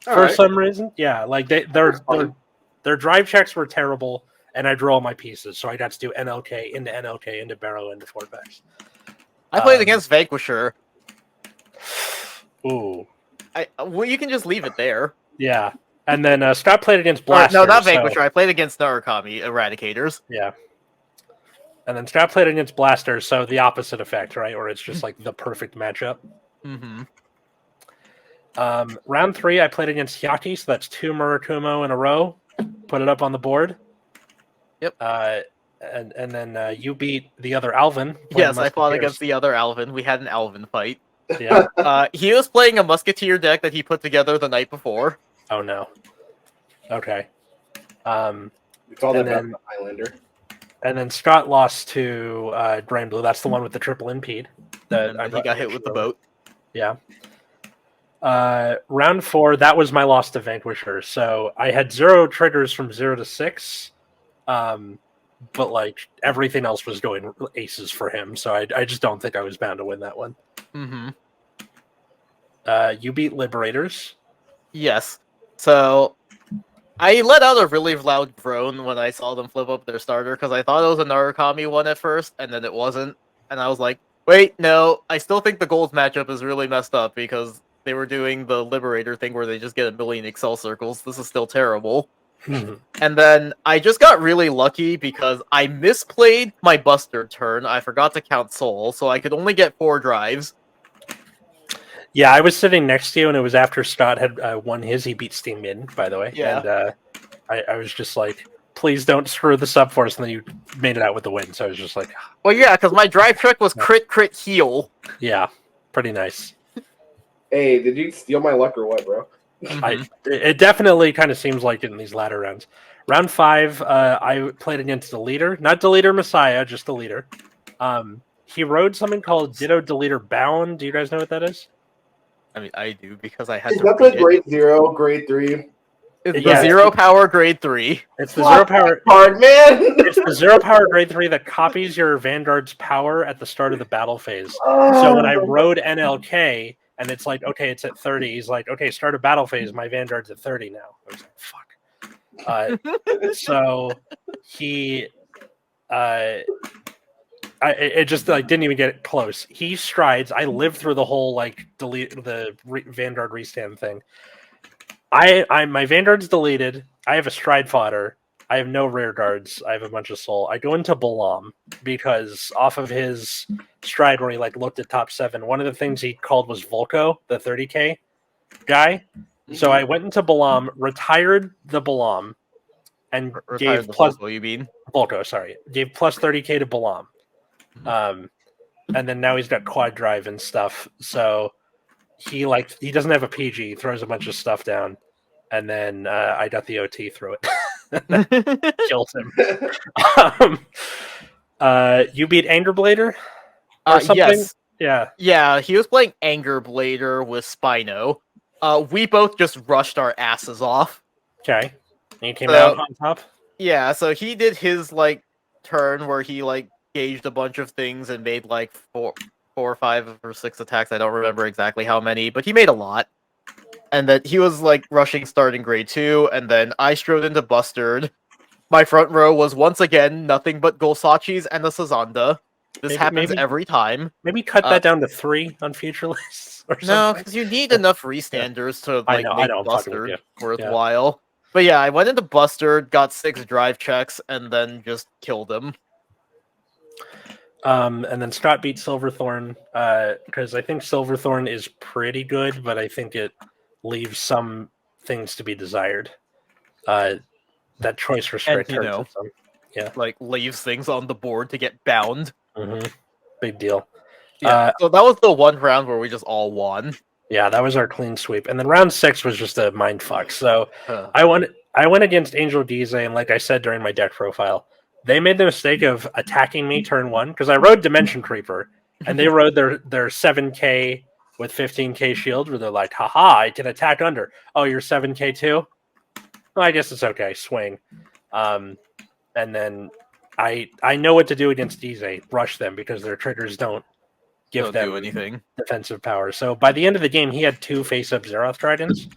Speaker 1: for some reason. Yeah, like their drive checks were terrible, and I drew all my pieces, so I got to do NLK into Barrow into 4 packs.
Speaker 3: I played against Vanquisher.
Speaker 1: Ooh.
Speaker 3: Well, you can just leave it there.
Speaker 1: Yeah. And then Scott played against Blaster.
Speaker 3: No, not Vanquisher. I played against Narukami Eradicators.
Speaker 1: Yeah. And then Scott played against Blaster, so the opposite effect, right? Or it's just like the perfect matchup. Round 3, I played against Hyaki, so that's 2 Murakumo in a row. Put it up on the board.
Speaker 3: Yep.
Speaker 1: And then you beat the other Alvin.
Speaker 3: Yes, I fought against the other Alvin. We had an Alvin fight.
Speaker 1: Yeah.
Speaker 3: He was playing a Musketeer deck that he put together the night before.
Speaker 1: Oh no. Okay.
Speaker 4: It's all about the Highlander.
Speaker 1: And then Scott lost to Grand Blue. That's the one with the triple impede.
Speaker 3: That he got hit with the boat.
Speaker 1: Yeah. Round 4, that was my loss to Vanquisher. So I had 0 triggers from 0 to 6. But like everything else was going aces for him. So I just don't think I was bound to win that one. You beat Liberators.
Speaker 3: Yes. So I let out a really loud groan when I saw them flip up their starter because I thought it was a Narukami one at first, and then it wasn't. And I was like, wait, no, I still think the gold matchup is really messed up because they were doing the Liberator thing where they just get a million Excel circles. This is still terrible. And then I just got really lucky because I misplayed my Buster turn. I forgot to count Soul, so I could only get 4 drives.
Speaker 1: Yeah, I was sitting next to you, and it was after Scott had won his. He beat Steam Mid, by the way.
Speaker 3: Yeah.
Speaker 1: And I was just like, please don't screw this up for us. And then you made it out with the win. So I was just like...
Speaker 3: Well, yeah, because my drive trick was crit, heal.
Speaker 1: Yeah, pretty nice.
Speaker 4: Hey, did you steal my luck or what, bro?
Speaker 1: It definitely kind of seems like it in these latter rounds. Round 5, I played against the leader. Not Deleter Messiah, just the leader. He rode something called Ditto Deleter Bound. Do you guys know what that is?
Speaker 3: I mean, I do because I had
Speaker 4: Is
Speaker 3: to.
Speaker 4: that the grade 0, grade 3?
Speaker 3: It's the 0 power grade 3.
Speaker 1: It's the 0 power
Speaker 4: card, man.
Speaker 1: It's the 0 power grade 3 that copies your Vanguard's power at the start of the battle phase. So when I rode NLK and it's like, okay, it's at 30, he's like, okay, start a battle phase. My Vanguard's at 30 now. I was like, fuck. So he it just like didn't even get close. He strides. I lived through the whole like delete the Vanguard restand thing. My Vanguard's deleted. I have a stride fodder. I have no rear guards. I have a bunch of soul. I go into Balam because off of his stride where he looked at top 7, one of the things he called was Volko, the 30k guy. So I went into Balam, retired the Balam, and gave plus
Speaker 3: Volko, you mean?
Speaker 1: Volko, sorry. Gave plus 30k to Balam. And then now he's got quad drive and stuff. So he doesn't have a PG, he throws a bunch of stuff down, and then I got the OT through it. Kills him. You beat Anger Blader? Or something?
Speaker 3: Yes.
Speaker 1: Yeah.
Speaker 3: Yeah, he was playing Anger Blader with Spino. We both just rushed our asses off.
Speaker 1: Okay. And he came out on top?
Speaker 3: Yeah, so he did his turn where he gauged a bunch of things and made 4 or 5 or 6 attacks. I don't remember exactly how many, but he made a lot. And then he was rushing starting grade 2, and then I strode into Bustard. My front row was once again nothing but Golsachis and the Sazanda. This happens every time.
Speaker 1: Maybe cut that down to 3 on future lists or something.
Speaker 3: No, because you need enough restanders to
Speaker 1: I know,
Speaker 3: make Bustard worthwhile. But yeah, I went into Bustard, got 6 drive checks, and then just killed him.
Speaker 1: And then Scott beat Silverthorn, because I think Silverthorn is pretty good, but I think it leaves some things to be desired. That choice restrict hurts them. Yeah.
Speaker 3: Leaves things on the board to get bound.
Speaker 1: Mm-hmm. Big deal.
Speaker 3: Yeah, so that was the one round where we just all won.
Speaker 1: Yeah, that was our clean sweep. And then round 6 was just a mind fuck. So I went against Angel Gize, and like I said during my deck profile, they made the mistake of attacking me turn 1, because I rode Dimension Creeper, and they rode their 7k with 15k shield, where they're like, haha, I can attack under. Oh, you're 7k too? Well, I guess it's okay, swing. And then I know what to do against Gize, rush them, because their triggers don't give them
Speaker 3: anything
Speaker 1: defensive power. So by the end of the game, he had 2 face-up Zeroth Tridents,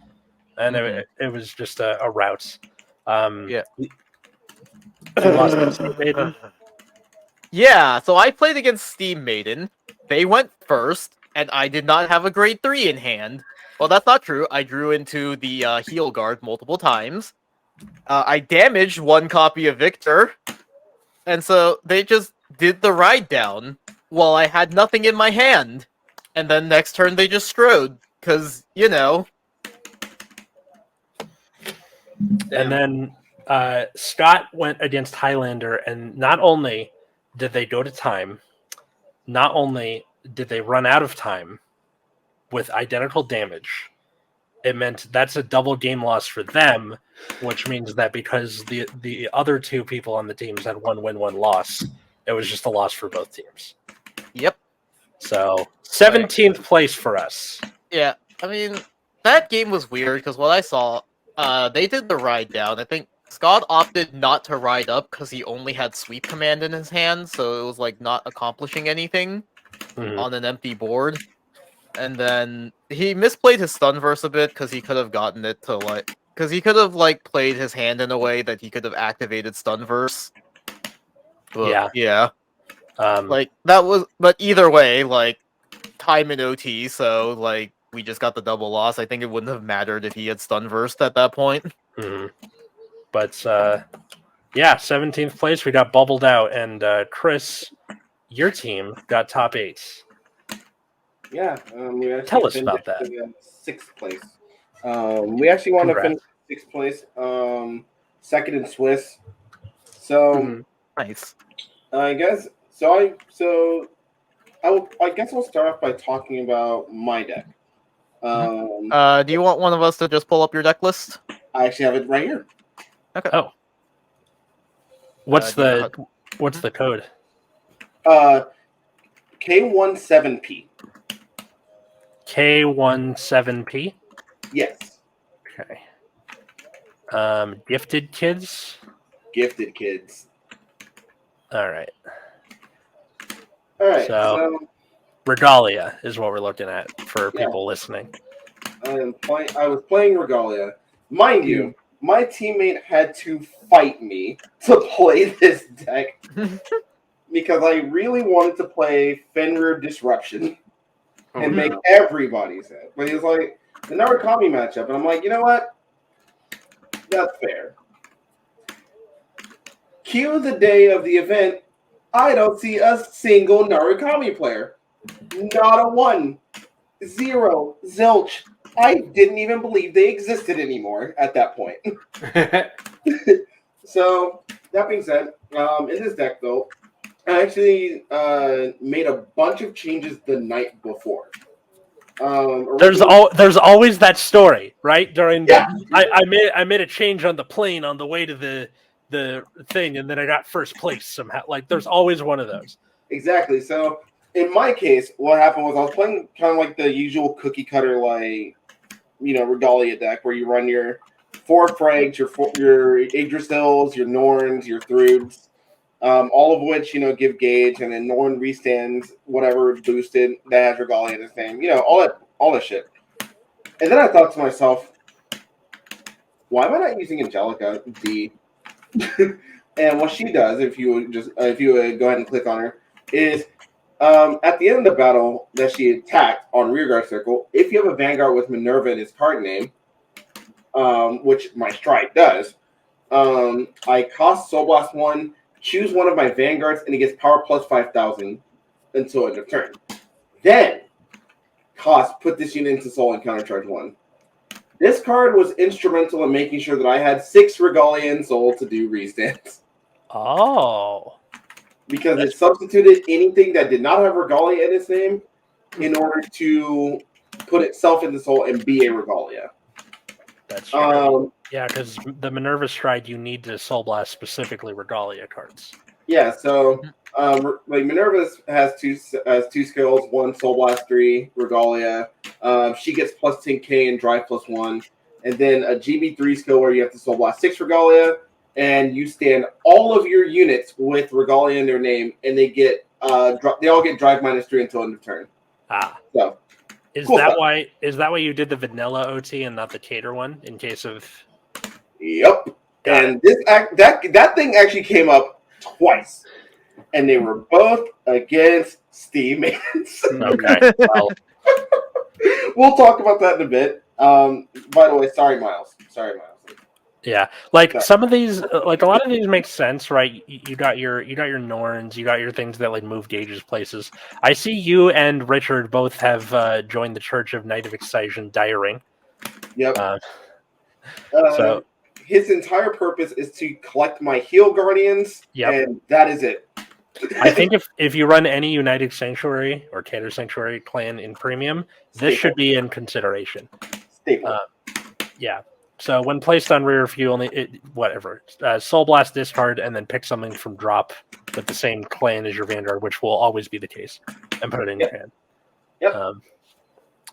Speaker 1: and it was just a rout.
Speaker 3: Yeah.
Speaker 1: You lost to Steam Maiden?
Speaker 3: Yeah, so I played against Steam Maiden. They went first, and I did not have a grade 3 in hand. Well, that's not true. I drew into the heal guard multiple times. I damaged 1 copy of Victor, and so they just did the ride down while I had nothing in my hand. And then next turn they just strode, because,
Speaker 1: And then Scott went against Highlander, and not only did they go to time, not only did they run out of time with identical damage, it meant that's a double game loss for them, which means that because the other 2 people on the teams had 1 win, 1 loss, it was just a loss for both teams.
Speaker 3: Yep.
Speaker 1: So 17th place for us.
Speaker 3: Yeah, I mean, that game was weird, because what I saw, they did the ride down. I think Scott opted not to ride up because he only had sweep command in his hand, so it was not accomplishing anything on an empty board. And then he misplayed his Stunverse a bit, because he could have gotten it to because he could have played his hand in a way that he could have activated Stunverse. But, yeah. That was, but either way, time in OT, so we just got the double loss. I think it wouldn't have mattered if he had Stunversed at that point.
Speaker 1: But 17th place, we got bubbled out, and Chris, your team got top 8.
Speaker 4: Yeah, we actually
Speaker 1: tell us about that.
Speaker 4: 6th place. We actually want to finish 6th place, 2nd in Swiss. So
Speaker 3: nice.
Speaker 4: I guess I guess I'll start off by talking about my deck.
Speaker 3: Do you want one of us to just pull up your deck list?
Speaker 4: I actually have it right here.
Speaker 3: Okay.
Speaker 1: Oh. What's the code?
Speaker 4: K17P.
Speaker 1: K17P?
Speaker 4: Yes.
Speaker 1: Okay. Gifted kids?
Speaker 4: Gifted kids.
Speaker 1: All right.
Speaker 4: So
Speaker 1: Regalia is what we're looking at for people listening.
Speaker 4: I was playing Regalia. Mind you, my teammate had to fight me to play this deck because I really wanted to play Fenrir Disruption and make everybody sad. But he was like, the Narukami matchup. And I'm like, you know what? That's fair. Cue the day of the event. I don't see a single Narukami player. Not a one. Zero. Zilch. I didn't even believe they existed anymore at that point. So, that being said, in this deck, though, I actually made a bunch of changes the night before.
Speaker 1: There's always that story, right? During
Speaker 4: Yeah.
Speaker 1: I made a change on the plane on the way to the thing, and then I got first place somehow. Like, there's always one of those.
Speaker 4: Exactly. So, in my case, what happened was I was playing kind of like the usual cookie cutter, like, Regalia deck, where you run your 4 frags, your Yggdrasils, your Norns, your Throods, all of which, give gauge, and then Norn restands whatever boosted that has Regalia in its name. All that shit. And then I thought to myself, why am I not using Angelica D? And what she does, if you would go ahead and click on her, is at the end of the battle that she attacked on rearguard circle, if you have a Vanguard with Minerva in its card name, which my Stride does, I cost Soul Blast 1, choose one of my Vanguards, and it gets power plus 5,000 until end of turn. Then, put this unit into Soul and countercharge 1. This card was instrumental in making sure that I had 6 Regalia in Soul to do restands.
Speaker 1: Oh.
Speaker 4: Because it substituted anything that did not have Regalia in its name in order to put itself into Soul and be a Regalia.
Speaker 1: That's true. Yeah, because the Minerva Stride, you need to Soul Blast specifically Regalia cards.
Speaker 4: Yeah, so like Minerva has two skills, 1 Soul Blast 3 Regalia. She gets plus 10k and Drive plus 1, and then a GB3 skill where you have to Soul Blast 6 Regalia, and you stand all of your units with Regalia in their name, and they all get Drive -3 until end of turn. So
Speaker 1: is that why you did the vanilla OT and not the cater one in case of?
Speaker 4: Yep. And that thing actually came up twice, and they were both against Steam Mains.
Speaker 1: Okay. Well,
Speaker 4: we'll talk about that in a bit. By the way, sorry, Miles.
Speaker 1: Yeah, like some of these, like a lot of these make sense, right? You got your Norns, you got your things that like move gauges places. I see you and Richard both have joined the Church of Knight of Excision Diring.
Speaker 4: Yep.
Speaker 1: So
Speaker 4: his entire purpose is to collect my heal guardians, and that is it.
Speaker 1: I think if you run any United Sanctuary or Cater Sanctuary clan in premium, this should be in consideration.
Speaker 4: Staple.
Speaker 1: Yeah. So when placed on rear, if you Soul Blast discard and then pick something from drop with the same clan as your Vanguard, which will always be the case, and put it in your hand.
Speaker 4: Yep.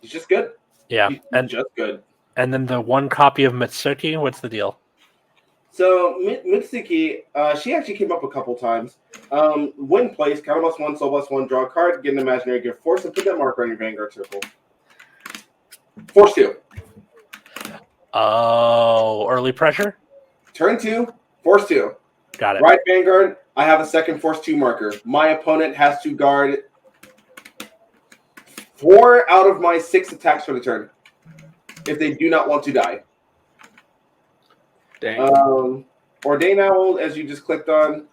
Speaker 4: It's just good.
Speaker 1: Yeah,
Speaker 4: and just good.
Speaker 1: And then the 1 copy of Mitsuki, what's the deal?
Speaker 4: So Mitsuki, she actually came up a couple times. When placed, counter +1, Soul Blast 1, draw a card, get an imaginary gift force, and put that marker on your Vanguard circle. Force 2.
Speaker 1: Oh, early pressure?
Speaker 4: Turn 2, Force 2.
Speaker 1: Got it.
Speaker 4: Right Vanguard, I have a second Force 2 marker. My opponent has to guard 4 out of my 6 attacks for the turn, if they do not want to die.
Speaker 2: Dang.
Speaker 4: Ordain Owl, as you just clicked on,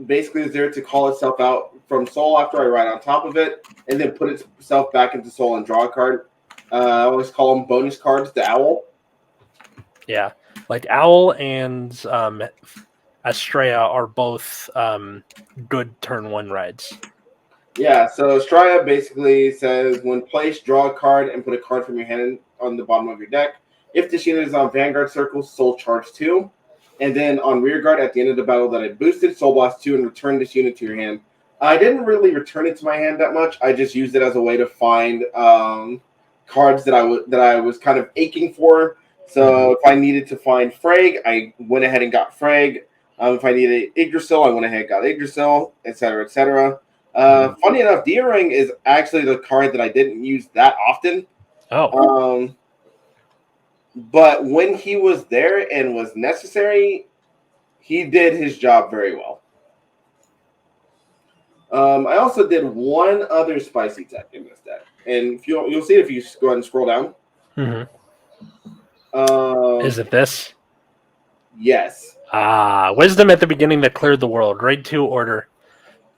Speaker 4: basically is there to call itself out from Soul after I ride on top of it, and then put itself back into Soul and draw a card. I always call them bonus cards, the Owl.
Speaker 1: Yeah, like Owl and Estrella are both good turn 1 rides.
Speaker 4: Yeah, so Estrella basically says, when placed, draw a card and put a card from your hand on the bottom of your deck. If this unit is on Vanguard Circle, Soul Charge 2. And then on Rearguard, at the end of the battle that I boosted, Soul Blast 2 and return this unit to your hand. I didn't really return it to my hand that much. I just used it as a way to find cards that I was kind of aching for. So if I needed to find Frag, I went ahead and got Frag. If I needed Yggdrasil, I went ahead and got Yggdrasil, etc., etc. Funny enough, D-Ring is actually the card that I didn't use that often.
Speaker 1: Oh.
Speaker 4: But when he was there and was necessary, he did his job very well. I also did one other spicy tech in this deck. And if you'll see it if you go ahead and scroll down.
Speaker 1: Is it this?
Speaker 4: Yes.
Speaker 1: Wisdom at the beginning that cleared the world. Raid 2 order.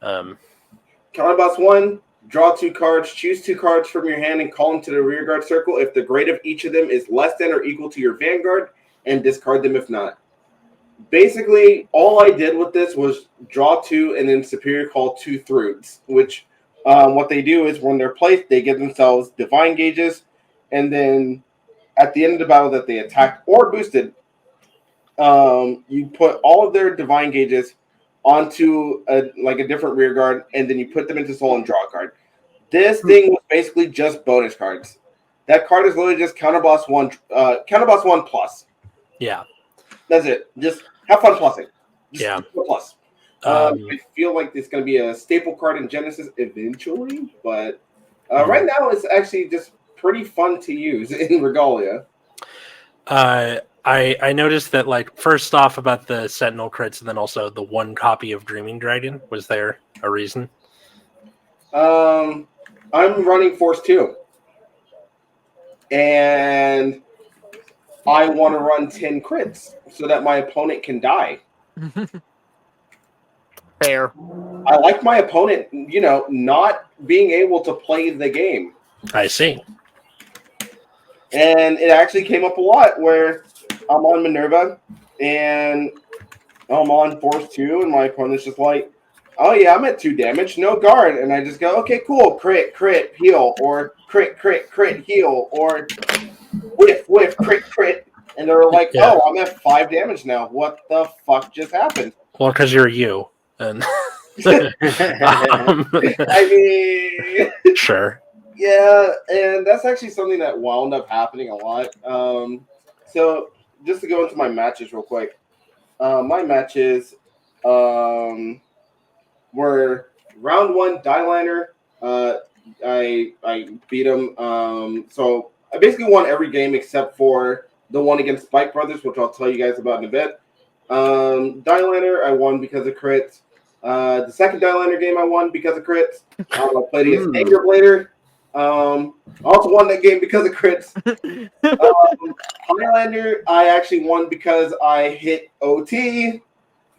Speaker 4: Counterboss 1, draw 2 cards, choose 2 cards from your hand and call them to the rearguard circle if the grade of each of them is less than or equal to your vanguard, and discard them if not. Basically, all I did with this was draw 2 and then superior call 2 Throods, which what they do is when they're placed, they give themselves divine gauges, and then at the end of the battle that they attacked or boosted, you put all of their divine gauges onto a different rear guard, and then you put them into soul and draw a card. This thing was basically just bonus cards. That card is literally just counterboss 1 plus.
Speaker 1: Yeah.
Speaker 4: That's it. Just have fun plussing.
Speaker 1: Yeah.
Speaker 4: Plus. I feel like it's going to be a staple card in Genesis eventually, but right now it's actually just pretty fun to use in Regalia.
Speaker 1: I noticed that, like, first off about the Sentinel crits, and then also the 1 copy of Dreaming Dragon. Was there a reason?
Speaker 4: I'm running Force 2. And I want to run 10 crits so that my opponent can die.
Speaker 3: Fair.
Speaker 4: I like my opponent, not being able to play the game.
Speaker 1: I see.
Speaker 4: And it actually came up a lot where I'm on Minerva and I'm on Force 2, and my opponent's just like, oh yeah, I'm at 2 damage, no guard. And I just go, okay, cool, crit, heal, or crit, heal, or whiff, crit. And they're like, oh, I'm at 5 damage now. What the fuck just happened?
Speaker 1: Well, because you're you. And
Speaker 4: I mean...
Speaker 1: Sure.
Speaker 4: Yeah, and that's actually something that wound up happening a lot. So just to go into my matches real quick. My matches were round 1, Dieliner. I beat him. So I basically won every game except for the one against Spike Brothers, which I'll tell you guys about in a bit. Dieliner, I won because of crits. The second Dieliner game I won because of crits. I played against Anger Blader. I also won that game because of crits. Highlander, I actually won because I hit OT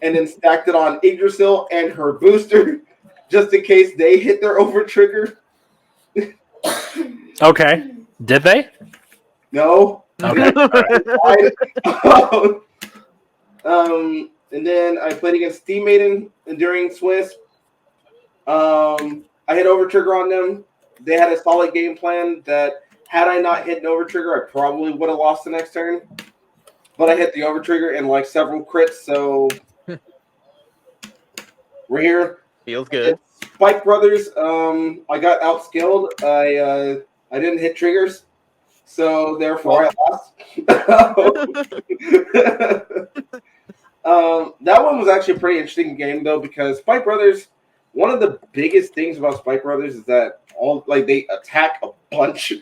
Speaker 4: and then stacked it on Yggdrasil and her booster just in case they hit their over trigger.
Speaker 1: Okay. Did they?
Speaker 4: No.
Speaker 1: Okay.
Speaker 4: And then I played against Steam Maiden during Swiss. I hit over trigger on them. They had a solid game plan that had I not hit an over trigger, I probably would have lost the next turn. But I hit the over trigger and like several crits, so we're here.
Speaker 3: Feels good.
Speaker 4: Spike Brothers, I got outskilled. I didn't hit triggers, so therefore I lost. That one was actually a pretty interesting game though, because Spike Brothers, one of the biggest things about Spike Brothers is that they attack a bunch,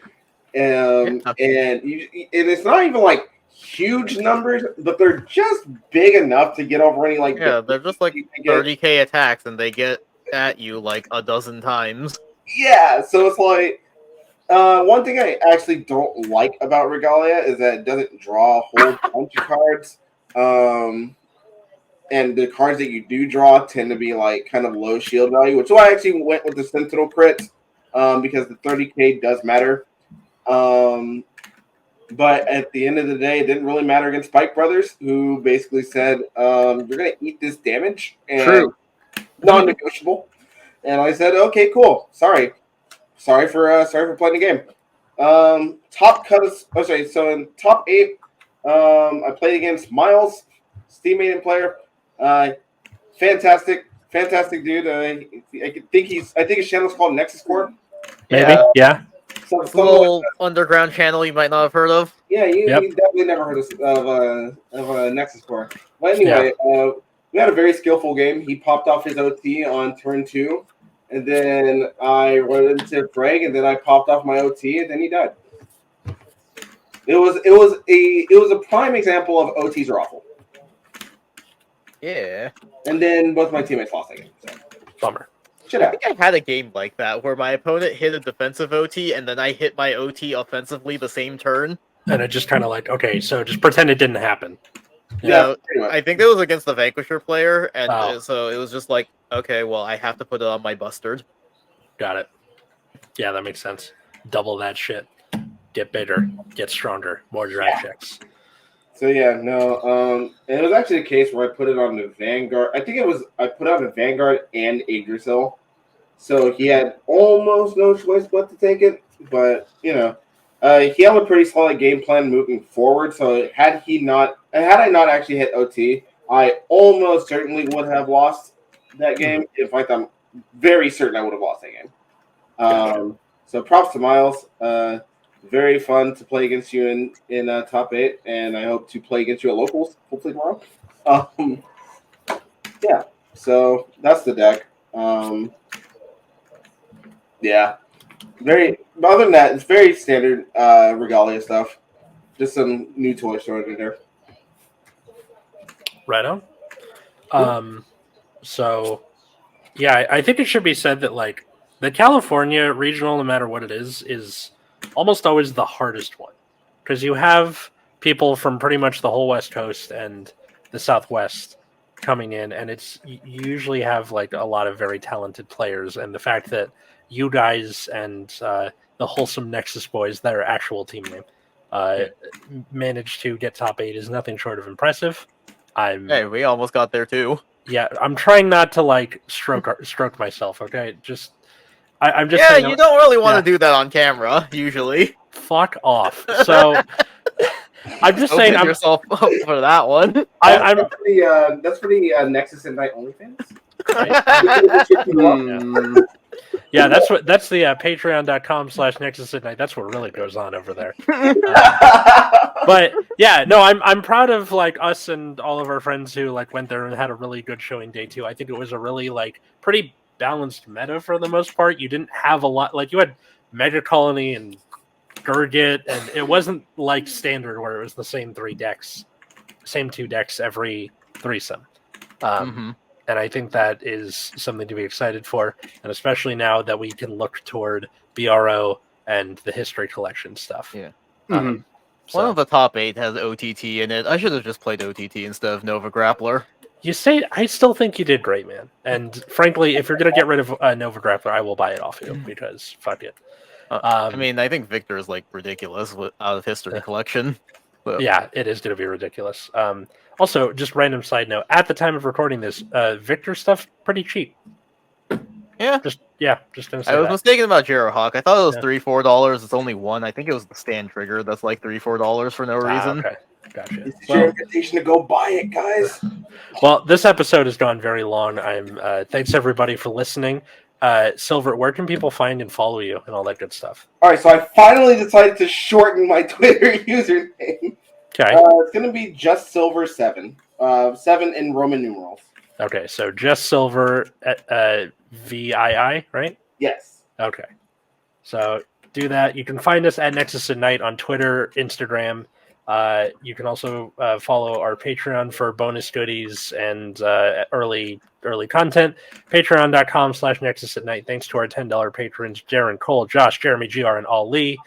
Speaker 4: and it's not even like huge numbers, but they're just big enough to get over any like.
Speaker 3: Yeah, they're just like 30k attacks, and they get at you like a dozen times.
Speaker 4: Yeah, so it's like one thing I actually don't like about Regalia is that it doesn't draw a whole bunch of cards. And the cards that you do draw tend to be like kind of low shield value, which is why I actually went with the Sentinel crits, because the 30k does matter. But at the end of the day, it didn't really matter against Spike Brothers, who basically said, you're going to eat this damage. And
Speaker 1: true.
Speaker 4: Non-negotiable. And I said, okay, cool. Sorry for playing the game. So in top 8, I played against Miles, Steam Maiden player. Fantastic dude. I think his channel is called Nexus Corp.
Speaker 1: Maybe, yeah.
Speaker 3: Some little underground channel you might not have heard of.
Speaker 4: Yeah, you definitely never heard of a Nexus Corp. But anyway, we had a very skillful game. He popped off his OT on turn 2, and then I went into frag, and then I popped off my OT, and then he died. It was a prime example of OTs are awful.
Speaker 3: Yeah.
Speaker 4: And then both my teammates lost that game. So.
Speaker 1: Bummer.
Speaker 3: I think I had a game like that where my opponent hit a defensive OT and then I hit my OT offensively the same turn.
Speaker 1: And it just kind of like, okay, so just pretend it didn't happen.
Speaker 3: Yeah, I think it was against the Vanquisher player, and so it was just like, okay, well, I have to put it on my Bustard.
Speaker 1: Got it. Yeah, that makes sense. Double that shit. Get bigger, get stronger, more drive checks.
Speaker 4: So and it was actually a case where I put it on the Vanguard. I think I put on the Vanguard and Yggdrasil. So he had almost no choice but to take it. But, he had a pretty solid game plan moving forward. So had I not actually hit OT, I almost certainly would have lost that game. In fact, I'm very certain I would have lost that game. So props to Miles. Very fun to play against you in top 8, and I hope to play against you at locals hopefully tomorrow. So that's the deck. Very. Other than that, it's very standard Regalia stuff. Just some new toys thrown in there.
Speaker 1: Right on. So, yeah, I think it should be said that like the California regional, no matter what it is almost always the hardest one because you have people from pretty much the whole West Coast and the Southwest coming in, and you usually have like a lot of very talented players, and the fact that you guys and the Wholesome Nexus boys, their actual team name, managed to get top 8 is nothing short of impressive.
Speaker 3: Hey, we almost got there too.
Speaker 1: Yeah, I'm trying not to like stroke myself. Okay, I'm just
Speaker 3: saying, you don't really want to do that on camera usually.
Speaker 1: Fuck off. So I'm just saying, I'm
Speaker 3: yourself up for that one.
Speaker 4: That's for the Nexus and Night OnlyFans.
Speaker 1: Yeah, that's the patreon.com/Nexus at Night. That's what really goes on over there. But yeah, no, I'm proud of like us and all of our friends who like went there and had a really good showing day 2. I think it was a really like pretty balanced meta for the most part. You didn't have a lot, like you had Mega Colony and Gurgit, and it wasn't like standard where it was the same 2 decks every threesome. And I think that is something to be excited for, and especially now that we can look toward BRO and the history collection stuff.
Speaker 3: Yeah. One of the top 8 has OTT in it. I should have just played OTT instead of Nova Grappler.
Speaker 1: You say, I still think you did great, man. And frankly, if you're going to get rid of Nova Grappler, I will buy it off you because fuck it.
Speaker 3: I mean, I think Victor is like ridiculous out of history collection.
Speaker 1: So. Yeah, it is going to be ridiculous. Also, just random side note: at the time of recording this, Victor stuff pretty cheap.
Speaker 3: Yeah,
Speaker 1: just gonna say
Speaker 3: I was mistaken about Hawk. I thought it was $3-4. It's only one. I think it was the stand trigger. That's like $3-4 for no reason.
Speaker 1: Okay, gotcha.
Speaker 4: It's your invitation to go buy it, guys.
Speaker 1: Well, this episode has gone very long. Thanks everybody for listening. Silver, where can people find and follow you and all that good stuff?
Speaker 4: All right, so I finally decided to shorten my Twitter username.
Speaker 1: Okay,
Speaker 4: it's going to be just Silver 7, 7 in Roman numerals.
Speaker 1: Okay, so just Silver VII, right?
Speaker 4: Yes.
Speaker 1: Okay, so do that. You can find us at Nexus at Night on Twitter, Instagram. You can also follow our Patreon for bonus goodies and early content. Patreon.com/Nexus at Night. Thanks to our $10 patrons, Darren, Cole, Josh, Jeremy, GR, and Ali.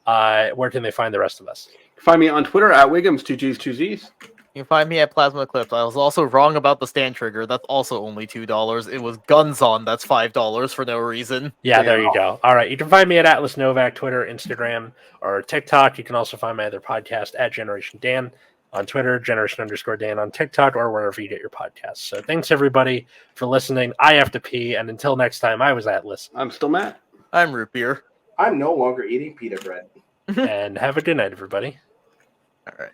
Speaker 1: Where can they find the rest of us?
Speaker 2: Find me on Twitter at Wiggums, 2Gs2Zs.
Speaker 3: You can find me at Plasma Eclipse. I was also wrong about the stand trigger. That's also only $2. It was Guns On. That's $5 for no reason.
Speaker 1: Yeah, there you go. All right. You can find me at Atlas Novak, Twitter, Instagram, or TikTok. You can also find my other podcast at Generation Dan on Twitter, Generation_Dan on TikTok, or wherever you get your podcasts. So thanks, everybody, for listening. I have to pee. And until next time, I was Atlas.
Speaker 2: I'm still Matt.
Speaker 3: I'm Root Beer.
Speaker 4: I'm no longer eating pita bread.
Speaker 1: And have a good night, everybody.
Speaker 3: All right.